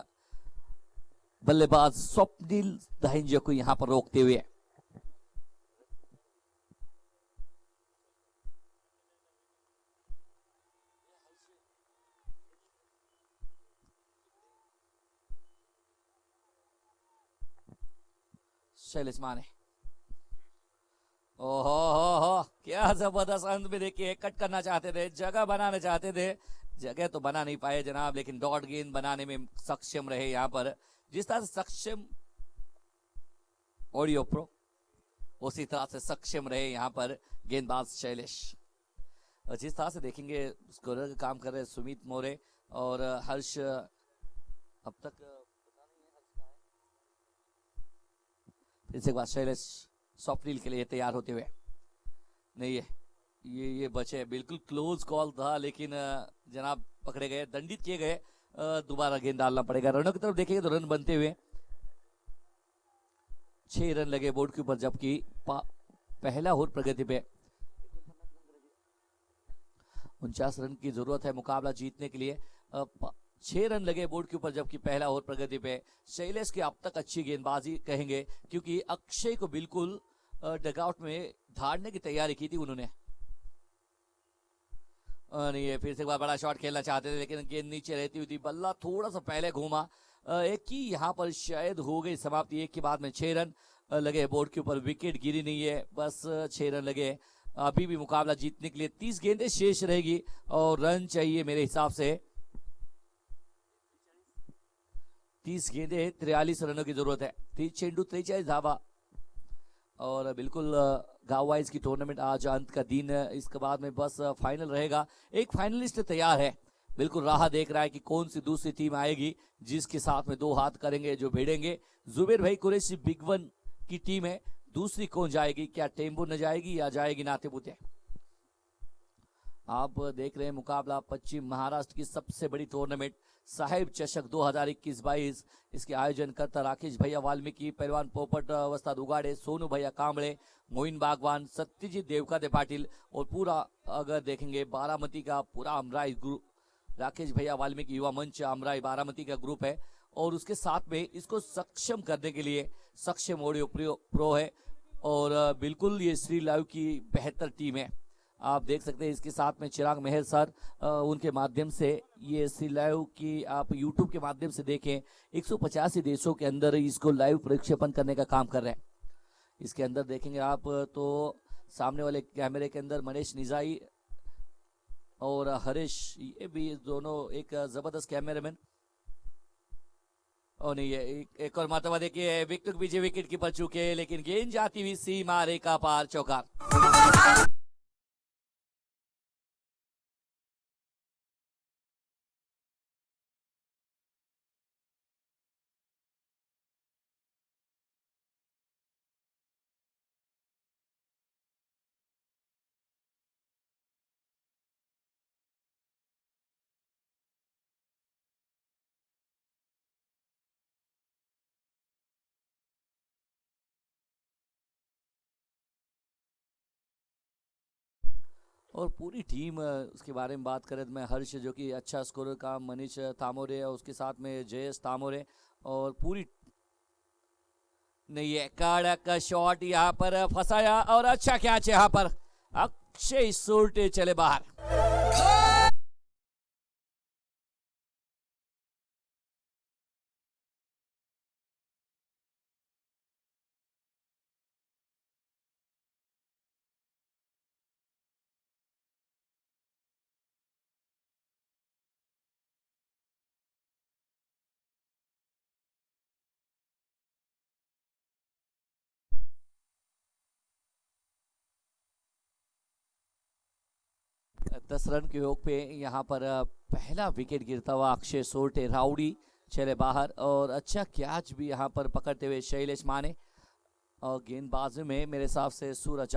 बल्लेबाज स्वप्निल धाइंजे को यहां पर रोकते हुए। शैलेश माने, ओहो हो क्या जबरदस्त अंत में देखिए, कट करना चाहते थे, जगह बनाना चाहते थे, जगह तो बना नहीं पाए जनाब, लेकिन डॉट गेंद बनाने में सक्षम रहे। यहाँ पर जिस तरह से सक्षम ऑडियो प्रो, उसी तरह से सक्षम रहे यहाँ पर गेंदबाज शैलेश। और जिस तरह से देखेंगे स्कोरर का काम कर रहे सुमित मोरे और हर्ष, अब तक इसके बाद शैलेश स्वप्निल के लिए तैयार होते हुए। नहीं है ये बचे, बिल्कुल क्लोज कॉल था, लेकिन जनाब पकड़े गए, दंडित किए गए। दोबारा गेंद डालना पड़ेगा। रनों की तरफ देखेंगे तो रन बनते हुए 6 रन लगे बोर्ड के ऊपर, जबकि पहला ओवर प्रगति पे 49 रन की जरूरत है मुकाबला जीतने के लिए। 6 रन लगे बोर्ड के ऊपर, जबकि पहला ओवर प्रगति पे। शैलेश की अब तक अच्छी गेंदबाजी कहेंगे, क्योंकि अक्षय को बिल्कुल डगआउट में धाड़ने की तैयारी की थी उन्होंने। और ये फिर से एक बार बड़ा शॉट खेलना चाहते थे, लेकिन गेंद नीचे रहती हुई थी, बल्ला थोड़ा सा पहले घूमा। एक की यहाँ पर शायद हो गई समाप्ति। एक के बाद में 6 रन लगे बोर्ड के ऊपर, विकेट गिरी नहीं है, बस 6 रन लगे। अभी भी मुकाबला जीतने के लिए 30 गेंदें शेष रहेगी और रन चाहिए मेरे हिसाब से 30 गेंदें, 43 रनों की जरूरत है। 30 चेंडू 43 धावा। और बिल्कुल गांव वाइज की टूर्नामेंट आज अंत का दिन, इसके बाद में बस फाइनल रहेगा। एक फाइनलिस्ट तैयार है, बिल्कुल राह देख रहा है कि कौन सी दूसरी टीम आएगी जिसके साथ में 2 हाथ करेंगे जो भिड़ेंगे। जुबेर भाई कुरैशी बिग वन की टीम है, दूसरी कौन जाएगी, क्या टेम्बो न जाएगी या जाएगी नातेपुते। आप देख रहे हैं मुकाबला पश्चिम महाराष्ट्र की सबसे बड़ी टूर्नामेंट साहेब चषक 2021-22। इसके आयोजन करता राकेश भैया वाल्मीकि, पहलवान पोपट अवस्था दुगाड़े, सोनू भैया कांबळे, मोइन बागवान, सत्यजीत देवकाते पाटिल और पूरा अगर देखेंगे बारामती का पूरा अमराई ग्रुप, राकेश भैया वाल्मीकि युवा मंच अमराई बारामती का ग्रुप है। और उसके साथ में इसको सक्षम करने के लिए सक्षम ऑडियो प्रो है और बिल्कुल ये श्री लाइव की बेहतर टीम है। आप देख सकते हैं इसके साथ में चिराग मेहर सर, उनके माध्यम से ये श्री लाइव की आप यूट्यूब के माध्यम से देखें। 185 देशों के अंदर इसको लाइव प्रक्षेपण करने का काम कर रहे हैं। इसके अंदर देखेंगे आप तो सामने वाले कैमरे के अंदर मनीष निजाई और हरीश, ये भी दोनों एक जबरदस्त कैमरामैन। और नहीं है एक और मरतबा देखिए विकेट बीजे विकेट कीपर चुके, लेकिन गेंद जाती हुई सीमा रेखा पार, चौका। और पूरी टीम उसके बारे में बात करें तो मैं हर्ष जो कि अच्छा स्कोरर का, मनीष तामोरे और उसके साथ में जयेश तामोरे और पूरी नहीं है। कड़क शॉट यहाँ पर फंसाया और अच्छा कैच यहाँ पर, अक्षय सोल्टे चले बाहर। दस रन के योग पे यहाँ पर पहला विकेट गिरता हुआ अक्षय सोल्टे राउडी चले बाहर और अच्छा कैच भी यहाँ पर पकड़ते हुए शैलेश माने और गेंदबाजी में मेरे हिसाब से सूरज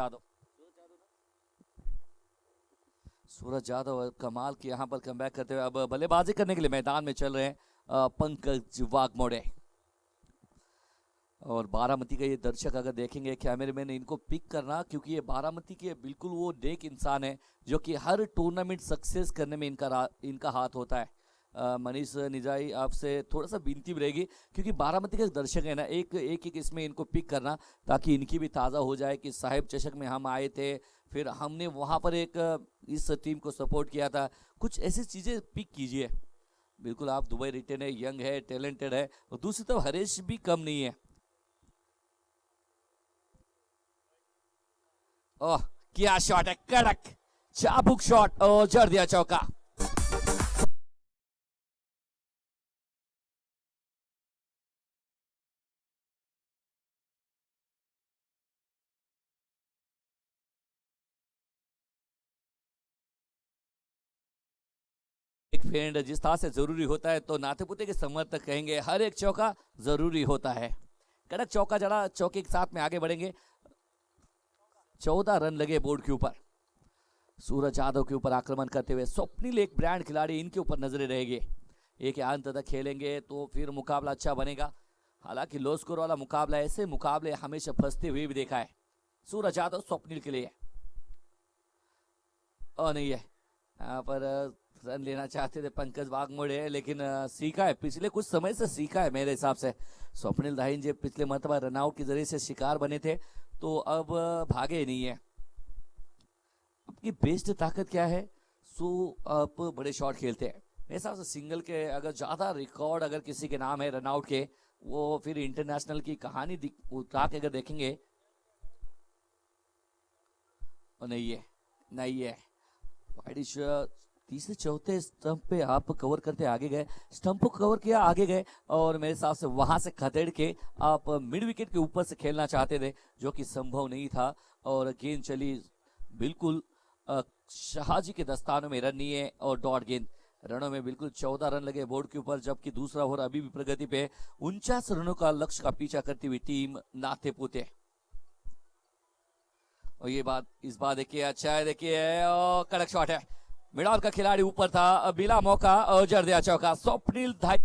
यादव कमाल की यहाँ पर कमबैक करते हुए अब बल्लेबाजी करने के लिए मैदान में चल रहे हैं पंकज वाघमोड़े। और बारामती का ये दर्शक अगर देखेंगे कैमरे ने इनको पिक करना, क्योंकि ये बारामती के बिल्कुल वो नेक इंसान है जो कि हर टूर्नामेंट सक्सेस करने में इनका हाथ होता है। मनीष निजाई आपसे थोड़ा सा विनती रहेगी, क्योंकि बारामती के दर्शक है ना, एक इसमें इनको पिक करना ताकि इनकी भी ताज़ा हो जाए कि साहिब चषक में हम आए थे, फिर हमने वहाँ पर एक इस टीम को सपोर्ट किया था, कुछ ऐसी चीज़ें पिक कीजिए। बिल्कुल आप दुबई रिटर्न है, यंग है, टैलेंटेड है और दूसरी तरफ हरीश भी कम नहीं है। ओह क्या शॉट है, कड़क चाबुक शॉट और जड़ दिया चौका। एक फ्रेंड जिस तरह से जरूरी होता है तो नाते पुते के समर्थक कहेंगे हर एक चौका जरूरी होता है। कड़क चौका जड़ा चौके के साथ में आगे बढ़ेंगे। 14 रन लगे बोर्ड के ऊपर। सूरज यादव के ऊपर आक्रमण करते हुए स्वप्निल एक ब्रांड खिलाड़ी, इनके ऊपर नजरें रहेगी। एक अंत तक खेलेंगे तो फिर मुकाबला अच्छा बनेगा। हालांकि लो स्कोर वाला मुकाबला, ऐसे मुकाबले हमेशा फंसते हुए भी देखा है। सूरज यादव स्वप्निल के लिए और नहीं है, यहाँ पर रन लेना चाहते थे पंकज वाघमोड़े, लेकिन सीखा है, पिछले कुछ समय से सीखा है मेरे हिसाब से। स्वप्निल दाहिन जी पिछले मरतबा रनआउट के जरिए से शिकार बने थे तो अब भागे नहीं है। आपकी बेस्ट ताकत क्या है? सो आप बड़े शॉट खेलते हैं। मेरे हिसाब से सिंगल के अगर ज्यादा रिकॉर्ड अगर किसी के नाम है रनआउट के, वो फिर इंटरनेशनल की कहानी उठा के अगर देखेंगे और नहीं है तीसरे चौथे स्टंप पे आप कवर करते आगे गए, स्टंप को कवर किया आगे गए और मेरे हिसाब से वहां से खदेड़ के आप मिड विकेट के ऊपर से खेलना चाहते थे, जो कि संभव नहीं था। और गेंद चली बिल्कुल शाहजी के दस्तानों में, रन नहीं है और डॉट गेंद। रनों में बिल्कुल 14 रन लगे बोर्ड के ऊपर, जबकि दूसरा ओवर अभी भी प्रगति पे 49 रनों का लक्ष्य का पीछा करती हुई टीम नाते पोते। और ये बात इस बार देखिए, अच्छा है, देखिए कड़क शॉट है, मिडॉल का खिलाड़ी ऊपर था, बिला मौका और जड़ दिया चौका। स्वप्निल धाई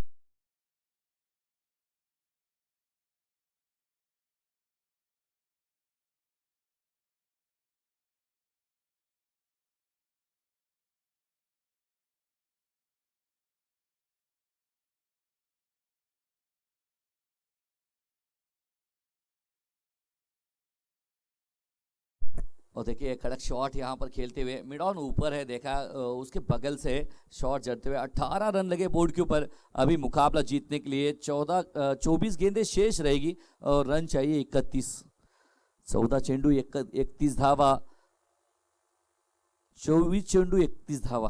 और देखिए कड़क शॉट यहाँ पर खेलते हुए, मिड ऑन ऊपर है, देखा उसके बगल से शॉट जड़ते हुए। 18 रन लगे बोर्ड के ऊपर। अभी मुकाबला जीतने के लिए 24 गेंदें शेष रहेगी और रन चाहिए 31। 14 चेंडू 31 धावा, 24 चेंडू 31 धावा.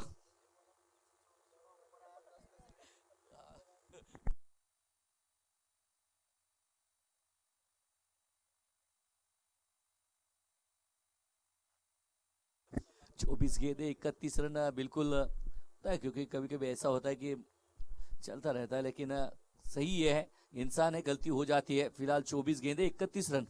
24 गेंदे 31 रन बिल्कुल होता है, क्योंकि कभी कभी ऐसा होता है कि चलता रहता है, लेकिन सही है, इंसान है, गलती हो जाती है. फिलहाल 24 गेंदे 31 रन.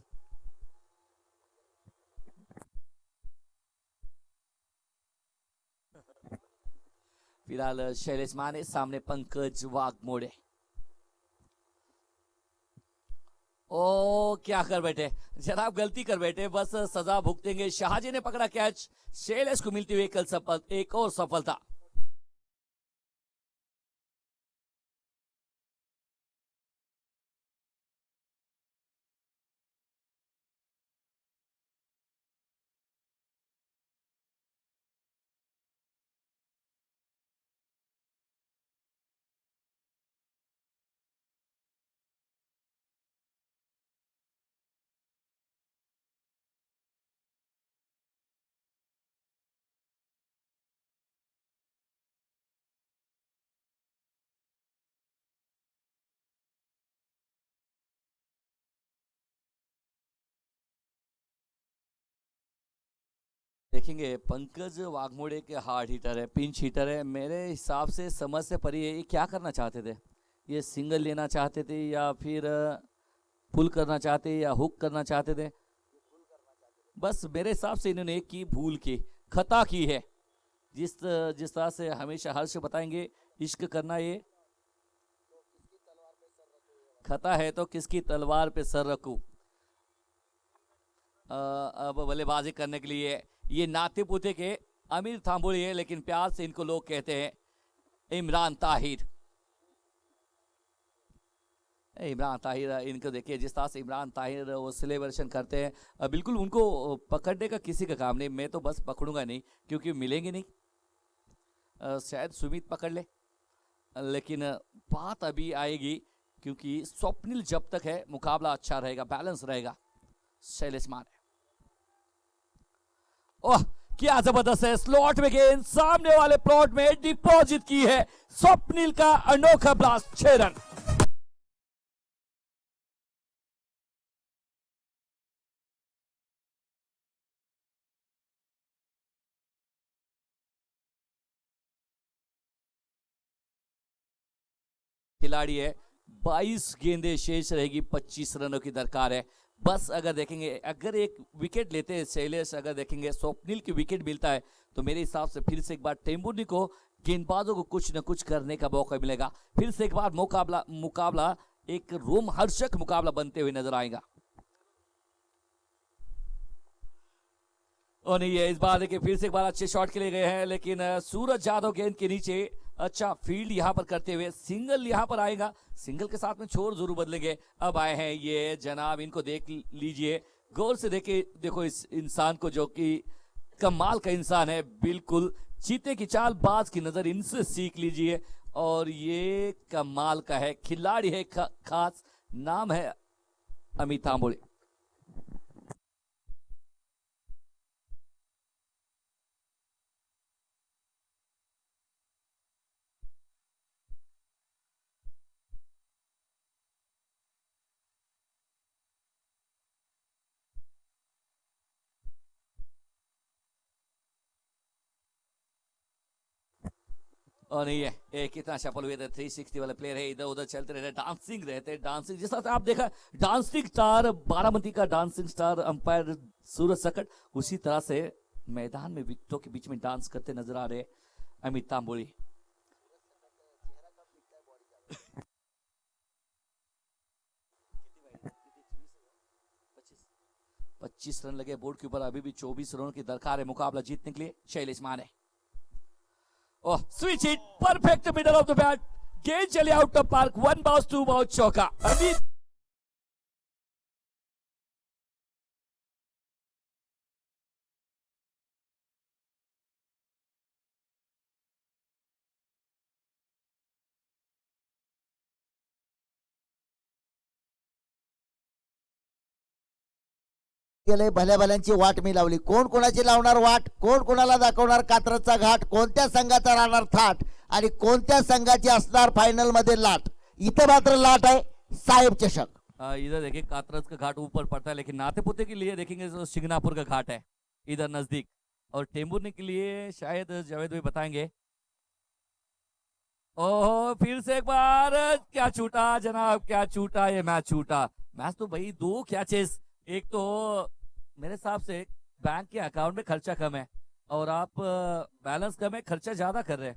फिलहाल शैलेश माने सामने पंकज वाघमोड़े. ओ क्या कर बैठे जनाब, गलती कर बैठे, बस सजा भुगतेंगे. शाहजी ने पकड़ा कैच, शैलेश को मिलती हुई एक और सफलता. देखेंगे पंकज वाघमोड़े के हार्ड हिटर है, पिंच हिटर है. मेरे हिसाब से समझ से परी है, ये क्या करना चाहते थे, ये सिंगल लेना चाहते थे या फिर पुल करना चाहते या हुक करना चाहते थे. बस मेरे हिसाब से इन्होंने एक की भूल की, खता की है. जिस जिस तरह से हमेशा हर्ष बताएंगे, इश्क करना ये खता है तो किसकी तलवार पे सर रखूं. अब बल्लेबाजी करने के लिए ये नाते पोते के अमीर थांबोली है, लेकिन प्यार से इनको लोग कहते हैं इमरान ताहिर. इमरान ताहिर, इनको देखिए जिस तरह से इमरान ताहिर वो सेलिब्रेशन करते हैं, बिल्कुल उनको पकड़ने का किसी का काम नहीं. मैं तो बस पकड़ूंगा नहीं, क्योंकि मिलेंगे नहीं. शायद सुमित पकड़ ले, लेकिन बात अभी आएगी, क्योंकि स्वप्निल जब तक है मुकाबला अच्छा रहेगा, बैलेंस रहेगा. शैलेश मान, ओह क्या जबरदस्त है, स्लॉट में गेंद सामने वाले प्लॉट में डिपॉजिट की है. स्वप्निल का अनोखा ब्लास्ट, 6 रन. खिलाड़ी है, 22 गेंदें शेष रहेगी, 25 रनों की दरकार है. बस अगर देखेंगे, अगर एक विकेट लेते हैं शैलेश, अगर देखेंगे स्वप्निल की विकेट मिलता है, तो मेरे हिसाब से फिर से एक बार टेम्बुर्नी को गेंदबाजों को कुछ न कुछ करने का मौका मिलेगा. फिर से एक बार मुकाबला एक रोमहर्षक मुकाबला बनते हुए नजर आएगा. और नहीं है इस बार, देखिए फिर से एक बार अच्छे शॉट के लिए गए हैं, लेकिन सूरज यादव गेंद के नीचे अच्छा फील्ड यहां पर करते हुए सिंगल यहां पर आएगा. सिंगल के साथ में छोर जरूर बदलेंगे. अब आए हैं ये जनाब, इनको देख लीजिए, गौर से देखो इस इंसान को, जो कि कमाल का इंसान है, बिल्कुल चीते की चाल, बाज की नजर, इनसे सीख लीजिए. और ये कमाल का है, खिलाड़ी है, खास नाम है अमित तांबोली. और नहीं है, एक कितना सफल हुए थे, 360 वाले प्लेयर है, इधर उधर चलते रहते, डांसिंग रहते, डांसिंग जिस तरह से आप देखा, डांसिंग स्टार बारामती का डांसिंग स्टार अंपायर सूरज सकट, उसी तरह से मैदान में विकेटों के बीच में डांस करते नजर आ रहे अमित तांबोली. 25 रन लगे बोर्ड के ऊपर, अभी भी 24 रनों की दरकार है मुकाबला जीतने के लिए. Shailesh Mane, oh switch hit, perfect middle of the bat, गेंद चले out of park, 1 bounce 2 bounce, चौका. अभी गेले, भल्या भल्यांची वाट मी लावली. कोण कोणाची लावणार वाट, कोण कोणाला दाखवणार कात्रजचा घाट, कोणत्या संघाचा राहणार थाट आणि कोणत्या संघाची असणार फायनल मध्ये लाट. इथे मात्र लाट आहे साहेब चषक. इधर देखिए कात्रज का घाट ऊपर पड़ता है, लेकिन नातेपुते के लिए देखेंगे तो शिंगनापुर का घाट है इधर नजदीक, और टेम्बुरने के लिए शायद जावेद भाई बताएंगे. ओहो, फिर से एक बार क्या छूटा जनाब, क्या छूटा, ये मैच छूटा. मैच तो भाई 2 कैचेस, एक तो मेरे हिसाब से बैंक के अकाउंट में खर्चा कम है और आप बैलेंस कम है, खर्चा ज्यादा कर रहे हैं.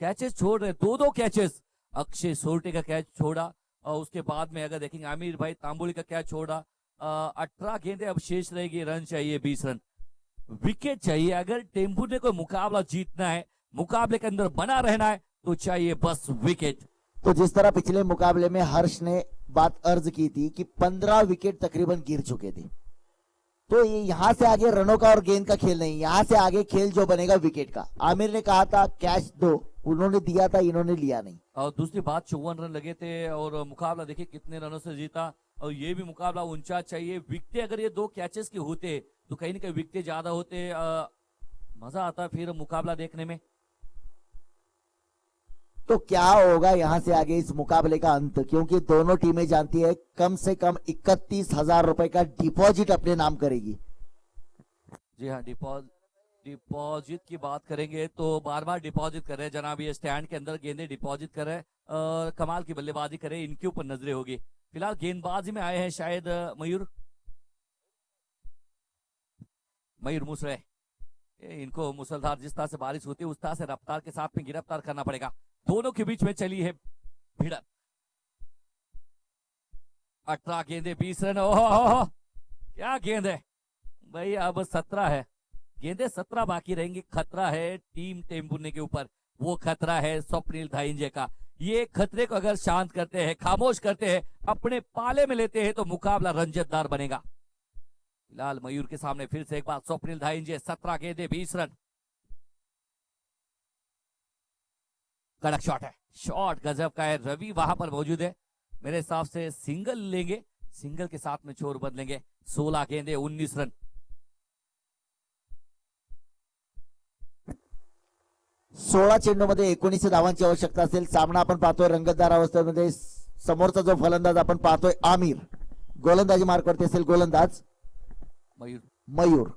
कैचेस छोड़ रहे, 2 कैचेस. अक्षय सोरटे का कैच छोड़ा और उसके बाद में अगर देखेंगे आमिर भाई तांबुली का कैच छोड़ा. 18 गेंदे अब शेष रहेगी, रन चाहिए 20 रन, विकेट चाहिए. अगर टेम्पू ने कोई मुकाबला जीतना है, मुकाबले के अंदर बना रहना है, तो चाहिए बस विकेट. तो जिस तरह पिछले मुकाबले में हर्ष ने बात अर्ज की थी कि 15 विकेट तकरीबन गिर चुके थे, तो ये यहां से आगे रनों का और गेंद का खेल नहीं, यहां से आगे खेल जो बनेगा विकेट का. आमिर ने कहा था कैच दो, उन्होंने दिया था, इन्होंने लिया नहीं. और दूसरी बात 54 रन लगे थे और मुकाबला देखिए कितने रनों से जीता, और ये भी मुकाबला ऊंचा चाहिए. विकेट अगर ये 2 कैचेस के होते तो कहीं ना कहीं विकेट ज्यादा होते, मजा आता फिर मुकाबला देखने में. तो क्या होगा यहां से आगे इस मुकाबले का अंत, क्योंकि दोनों टीमें जानती है कम से कम 31,000 रुपए का डिपॉजिट अपने नाम करेगी. जी हाँ, डिपॉजिट की बात करेंगे तो बार बार डिपॉजिट कर रहे हैं जनाब. ये स्टैंड के अंदर गेंदे डिपॉजिट कर रहे हैं और कमाल की बल्लेबाजी कर रहे हैं, इनके ऊपर नजरें होगी. फिलहाल गेंदबाजी में आए हैं शायद मयूर मुसरे. इनको मुसलधार जिस तरह से बारिश होती है उस तरह से रफ्तार के साथ में गिरफ्तार करना पड़ेगा. दोनों के बीच में चली है भिड़त. 18 गेंदे 20 रन. ओहो, क्या गेंद है भाई. अब 17 है गेंदे, 17 बाकी रहेंगे. खतरा है टीम टेम्बुर्ने के ऊपर, वो खतरा है स्वप्निल धाइंजे का. ये खतरे को अगर शांत करते हैं, खामोश करते हैं, अपने पाले में लेते हैं, तो मुकाबला रंजतदार बनेगा. फिलहाल मयूर के सामने फिर से एक बार स्वप्निल धाइंजे. 17 गेंदे 20 रन. कड़क शॉट है, शॉट गजब का है. रवि वहां पर मौजूद है, मेरे हिसाब से सिंगल लेंगे, सिंगल के साथ में छोर बदलेंगे. 16 गेंदे 19 रन. 16 चेंडूमध्ये 19 धावांची आवश्यकता असेल. सामना आपण पाहतोय रंगतदार अवस्थेमध्ये. समोरचा जो फलंदाज आपण पाहतोय आमिर, गोलंदाजी मार्क करते असेल गोलंदाज मयूर.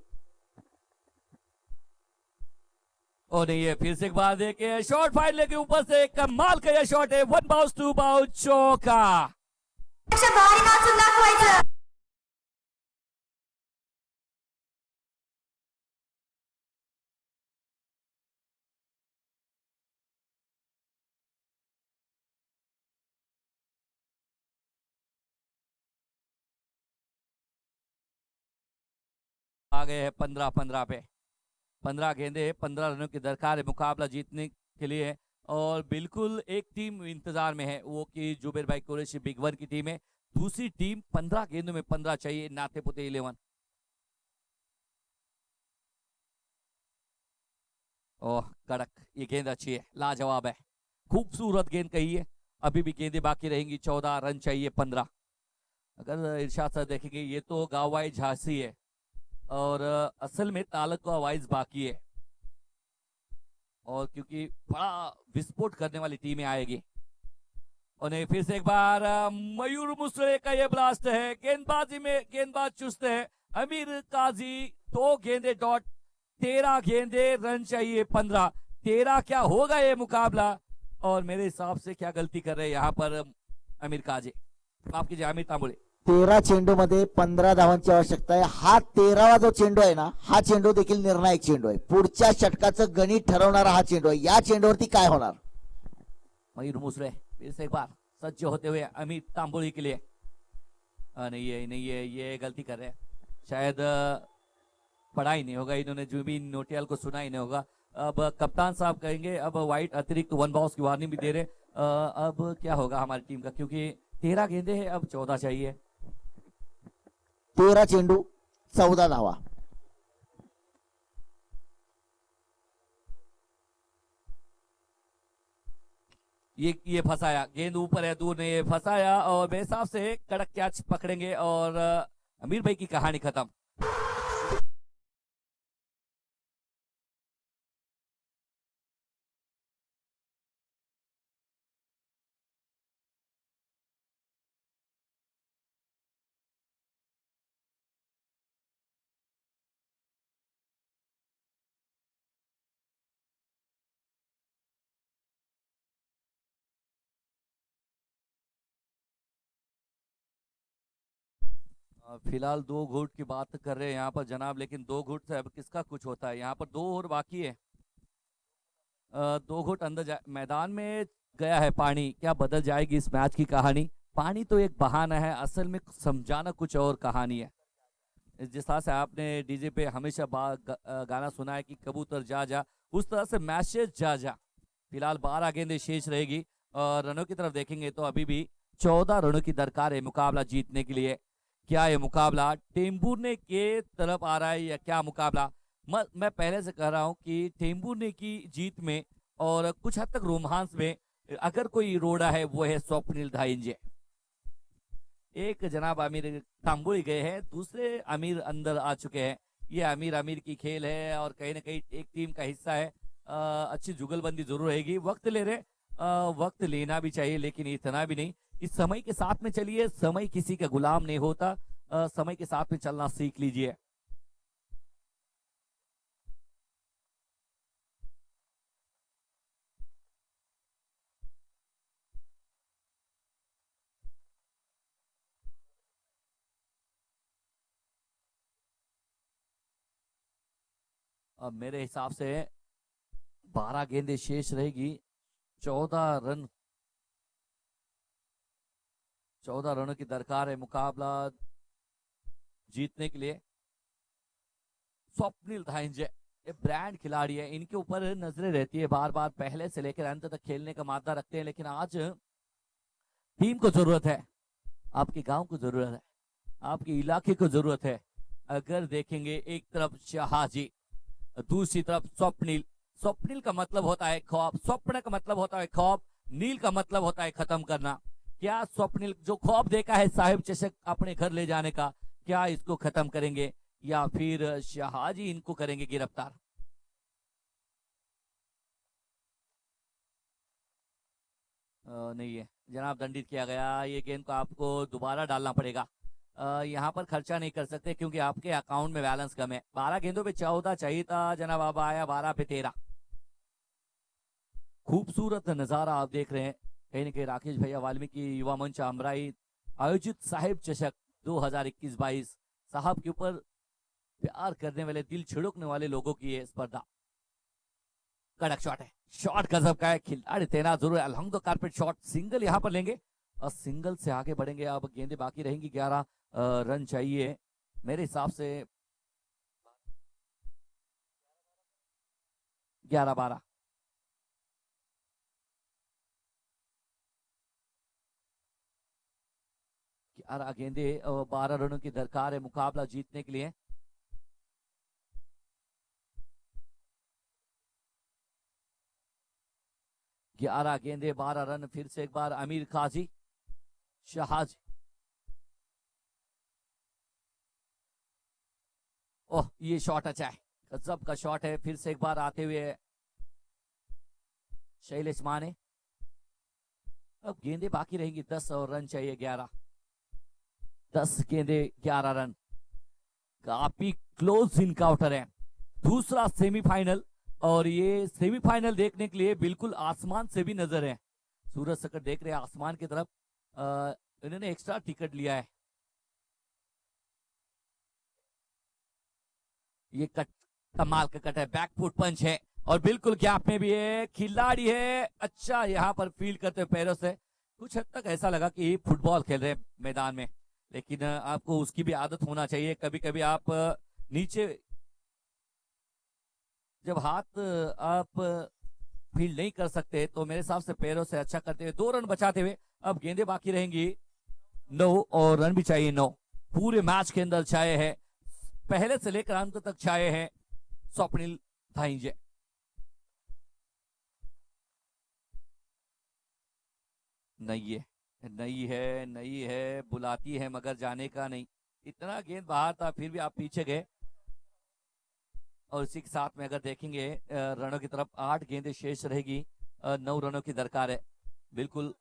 और नहीं है, फिर से एक बार देखिए शॉट फाइल लेके ऊपर से कमाल का यह शॉट है. 1 बाउंस 2 बाउंस चौका. आ गए हैं 15-15 पे. 15 गेंदे 15 रनों की दरकार है मुकाबला जीतने के लिए, और बिल्कुल एक टीम इंतजार में है, वो कि जुबेर भाई कुरैशी बिग वन की टीम है. दूसरी टीम 15 गेंदों में 15 चाहिए, नातेपुते 11. ओह कड़क, ये गेंद अच्छी है, लाजवाब है, खूबसूरत गेंद कही है. अभी भी गेंदें बाकी रहेंगी. 14 रन चाहिए 15. अगर इरशाद सर देखेंगे ये तो गांव झांसी है और असल में तालुका वाइज बाकी है, और क्योंकि बड़ा विस्फोट करने वाली टीमें आएगी. और फिर से एक बार मयूर मुसरे का ये ब्लास्ट है. गेंदबाजी में गेंदबाज चुस्त है. अमीर काजी 2 गेंदे डॉट. 13 गेंदे, रन चाहिए 15. 13 क्या होगा ये मुकाबला, और मेरे हिसाब से क्या गलती कर रहे हैं यहाँ पर अमीर काजी, माफ कीजिए आमिर तांबुळे. 13 चेंडू मध्ये 15 धावांची आवश्यकता आहे. हा 13वा जो चेंडू आहे ना, हा चेंडू देखील निर्णायक चेंडू आहे. पुढच्या षटकाचं गणित ठरवणारा हा चेंडू आहे. या चेंडूवरती काय होणार. मयूर मुसरे फिर से एक बार सज्ज होते हुए अमित तांबुळे के लिए. नहीं है, ये गलती कर रहे हैं. शायद पढ़ा ही नहीं होगा इन्होंने, जुबीन नोटियाल को सुना ही नहीं होगा. अब कप्तान साहब कहेंगे अब वाइट अतिरिक्त 1 बाउंस की वार्निंग भी दे रहे. अब क्या होगा हमारी टीम का, क्योंकि 13 गेंदे हैं, अब 14 चाहिए. 13 चेंडू 14 धावा. ये फंसाया, गेंद ऊपर है, दूर ने ये फंसाया, और मेरे हिसाब से कड़क कैच पकड़ेंगे और अमीर भाई की कहानी खत्म। फिलहाल दो घूट की बात कर रहे हैं यहाँ पर जनाब, लेकिन दो घूट से अब किसका कुछ होता है? यहाँ पर दो और बाकी है। दो घुट अंदर मैदान में गया है पानी, क्या बदल जाएगी इस मैच की कहानी? पानी तो एक बहाना है, असल में समझाना कुछ और कहानी है। जिस तरह से आपने डीजे पे हमेशा गाना सुना है कि कबूतर जा जा, उस तरह से मैसेज जा जा। फिलहाल 12 गेंदें शेष रहेगी और रनों की तरफ देखेंगे तो अभी भी 14 रनों की दरकार है मुकाबला जीतने के लिए। क्या ये मुकाबला टेम्बूरने के तरफ आ रहा है या क्या मुकाबला? मैं पहले से कह रहा हूं कि टेम्बूरने की जीत में और कुछ हद तक रोमांस में अगर कोई रोड़ा है वो है स्वप्निल धाइंजे। एक जनाब आमिर तांबुई गए हैं, दूसरे आमिर अंदर आ चुके हैं। ये आमिर आमिर की खेल है और कहीं ना कहीं एक टीम का हिस्सा है। अच्छी जुगलबंदी जरूर रहेगी, वक्त ले रहे, वक्त लेना भी चाहिए लेकिन इतना भी नहीं। इस समय के साथ में चलिए, समय किसी का गुलाम नहीं होता, समय के साथ में चलना सीख लीजिए। अब मेरे हिसाब से 12 गेंदें शेष रहेगी, 14 रन, 14 रनों की दरकार है मुकाबला जीतने के लिए। स्वप्निल धाइंजे ये ब्रांड खिलाड़ी है, इनके ऊपर नजरें रहती है बार बार, पहले से लेकर अंत तक खेलने का मादा रखते हैं। लेकिन आज टीम को जरूरत है, आपके गांव को जरूरत है, आपके इलाके को जरूरत है। अगर देखेंगे एक तरफ शाहजी, दूसरी तरफ स्वप्निल। स्वप्निल का मतलब होता है ख्वाब, स्वप्न का मतलब होता है ख्वाब, नील का मतलब होता है खत्म करना। क्या स्वप्निल जो ख्वाब देखा है साहिब चषक अपने घर ले जाने का, क्या इसको खत्म करेंगे या फिर शाहजी इनको करेंगे गिरफ्तार? नहीं है जनाब, दंडित किया गया। ये गेंद को आपको दोबारा डालना पड़ेगा। यहाँ पर खर्चा नहीं कर सकते क्योंकि आपके अकाउंट में बैलेंस कम है। 12 गेंदों पे 14 चाहिए था जनाब, अब आया 12 पे 13। खूबसूरत नजारा आप देख रहे हैं, कहीं ना कहीं राकेश भैया वाल्मीकि युवा मंच अमराई आयोजित साहिब चषक 2021-22 साहब के ऊपर प्यार करने वाले, दिल छिड़कने वाले लोगों की ये स्पर्धा। कड़क शॉट है, शॉट गजब का है, खिलाड़ी तैनात जरूर है। अलहंग दो कारपेट शॉट, सिंगल यहां पर लेंगे और सिंगल से आगे बढ़ेंगे। अब गेंदें बाकी रहेंगी, 11 रन चाहिए मेरे हिसाब से। 11-12। 11 गेंदे और 12 रनों की दरकार है मुकाबला जीतने के लिए। ग्यारह गेंदे 12 रन, फिर से एक बार अमीर काजी, शहाज। ओह ये शॉट अच्छा है, गजब का शॉट है। फिर से एक बार आते हुए शैलेश माने। अब गेंदे बाकी रहेंगी, 10 और रन चाहिए, 11। 10 गेंदे 11 रन, काफी क्लोज इनकाउंटर है। दूसरा सेमीफाइनल, और ये सेमीफाइनल देखने के लिए बिल्कुल आसमान से भी नजर है। सूरज सकट देख रहे हैं आसमान की तरफ। इन्होंने एक्स्ट्रा टिकट लिया है। ये कट कमाल का कट है, बैकफुट पंच है और बिल्कुल गैप में भी है, खिलाड़ी है अच्छा यहाँ पर फील करते हुए पैरों से। कुछ हद तक ऐसा लगा कि फुटबॉल खेल रहे हैं मैदान में, लेकिन आपको उसकी भी आदत होना चाहिए। कभी कभी आप नीचे जब हाथ आप फील नहीं कर सकते तो मेरे हिसाब से पैरों से अच्छा करते हुए 2 रन बचाते हुए अब गेंदें बाकी रहेंगी 9 और रन भी चाहिए 9। पूरे मैच के अंदर छाए हैं, पहले से लेकर अंत तक छाए हैं स्वप्निल धाइंजे। नहीं है, नहीं है, नहीं है, बुलाती है मगर जाने का नहीं। इतना गेंद बाहर था फिर भी आप पीछे गए। और इसी के साथ में अगर देखेंगे रनों की तरफ 8 गेंदें शेष रहेगी, 9 रनों की दरकार है। बिल्कुल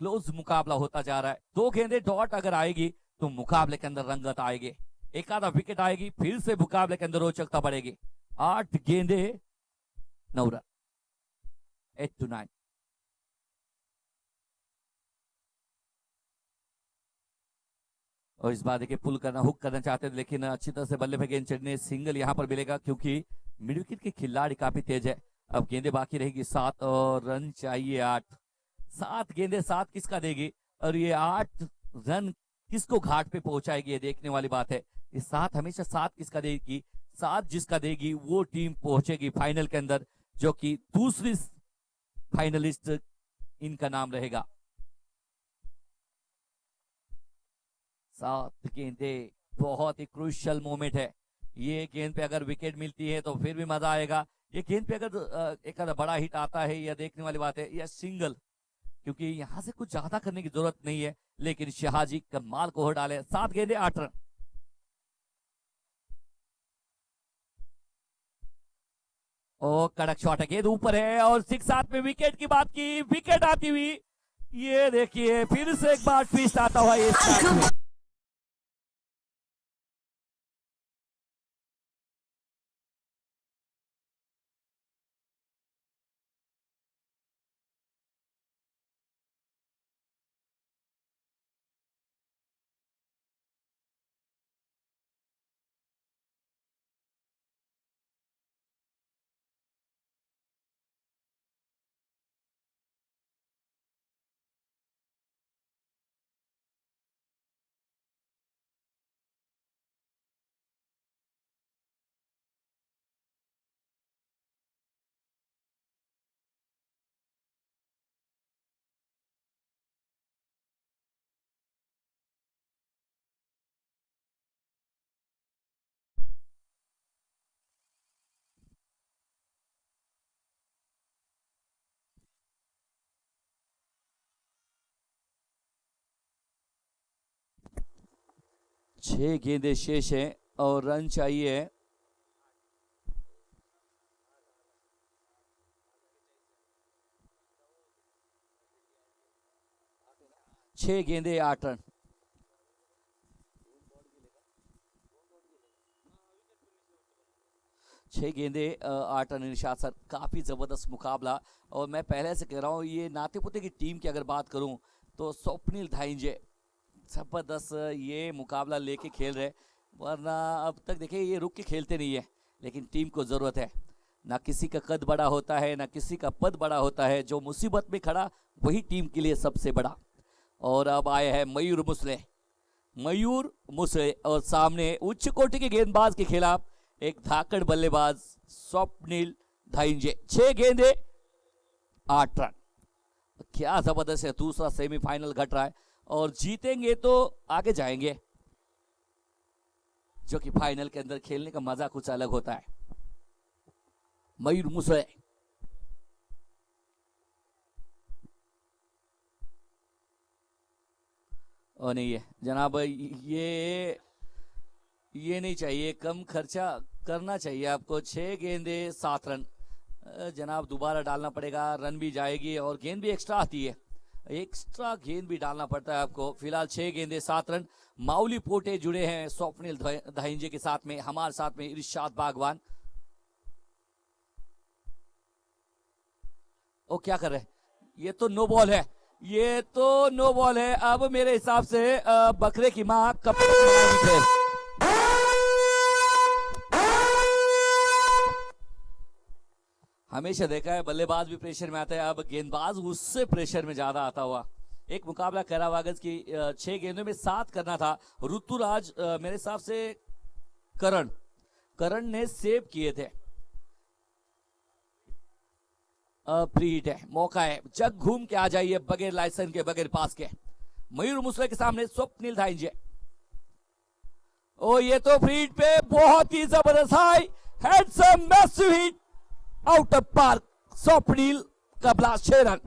क्लोज मुकाबला होता जा रहा है। 2 गेंदें डॉट अगर आएगी तो मुकाबले के अंदर रंगत आएगी, एक आधा विकेट आएगी, फिर से मुकाबले के अंदर रोचकता बढ़ेगी। 8 गेंदें 9 रन, 8 to 9। और इस बार देखिए पुल करना, हुक करना चाहते थे, लेकिन अच्छी तरह से बल्ले पे गेंद चढ़ने, सिंगल यहां पर मिलेगा क्योंकि मिड विकेट के खिलाड़ी काफी तेज है। अब गेंदें बाकी रहेगी 7 और रन चाहिए 8। 7 गेंदें 7 किसका देगी और ये 8 रन किसको घाट पे पहुंचाएगी, ये देखने वाली बात है। ये 7 हमेशा 7 किसका देगी, 7 जिसका देगी वो टीम पहुंचेगी फाइनल के अंदर, जो कि दूसरी फाइनलिस्ट इनका नाम रहेगा। 7 गेंदें बहुत ही क्रूशियल मोमेंट है। ये गेंद पे अगर विकेट मिलती है तो फिर भी मजा आएगा। ये गेंद पे अगर एक बड़ा हिट आता है, यह देखने वाली बात है। यह सिंगल, क्योंकि यहां से कुछ ज्यादा करने की जरूरत नहीं है, लेकिन शहाजी कमाल को हो डाले। 7 गेंदें 8 रन। ओ कड़क शॉट है, गेंद ऊपर है और 6-7 में विकेट की बात की, विकेट आती हुई। ये देखिए फिर से एक बार ट्विस्ट आता हुआ ये स्टार्ट में। छह गेंदें शेष हैं और रन चाहिए 6 गेंदें 8 रन। छह गेंदे 8 रन निशात सर, काफी जबरदस्त मुकाबला। और मैं पहले से कह रहा हूँ ये नातेपुते की टीम की अगर बात करूं तो स्वप्निल धाइंजे जबरदस्त ये मुकाबला लेके खेल रहे, वरना अब तक देखिए ये रुक के खेलते नहीं है, लेकिन टीम को जरूरत है। ना किसी का कद बड़ा होता है, ना किसी का पद बड़ा होता है, जो मुसीबत में खड़ा वही टीम के लिए सबसे बड़ा। और अब आए हैं मयूर मुसले, मयूर मुसले, और सामने उच्च कोटि के गेंदबाज के खिलाफ एक धाकड़ बल्लेबाज स्वप्निल धाइंजे। 6 गेंदे 8 रन, क्या जबरदस्त है। दूसरा सेमीफाइनल घट रहा है और जीतेंगे तो आगे जाएंगे, जो कि फाइनल के अंदर खेलने का मजा कुछ अलग होता है। मयूर मुसले और नहीं है जनाब, ये नहीं चाहिए, कम खर्चा करना चाहिए आपको। 6 गेंदे 7 रन जनाब, दोबारा डालना पड़ेगा, रन भी जाएगी और गेंद भी एक्स्ट्रा आती है, एक्स्ट्रा गेंद भी डालना पड़ता है आपको। फिलहाल 6 गेंदे 7 रन। माउली पोटे जुड़े हैं स्वप्निल धाइंजे के साथ में, हमारे साथ में इरशाद बागवान। ओ क्या कर रहे हैं, ये तो नो बॉल है, ये तो नो बॉल है। अब मेरे हिसाब से बकरे की मां कब तक हमेशा देखा है बल्लेबाज भी प्रेशर में आता है, अब गेंदबाज उससे प्रेशर में ज्यादा आता हुआ। एक मुकाबला करावागज की 6 गेंदों में 7 करना था। ऋतुराज मेरे हिसाब से करण ने सेव किए थे। फ्री हिट है, मौका है, जग घूम के आ जाइए बगैर लाइसेंस के, बगैर पास के। मयूर मुसले के सामने स्वप्निल धाइंजे। ओ ये तो फ्री हिट पे बहुत ही जबरदस्त high handsome massive hit out of park. Swapnil का ब्लास्ट 6 रन।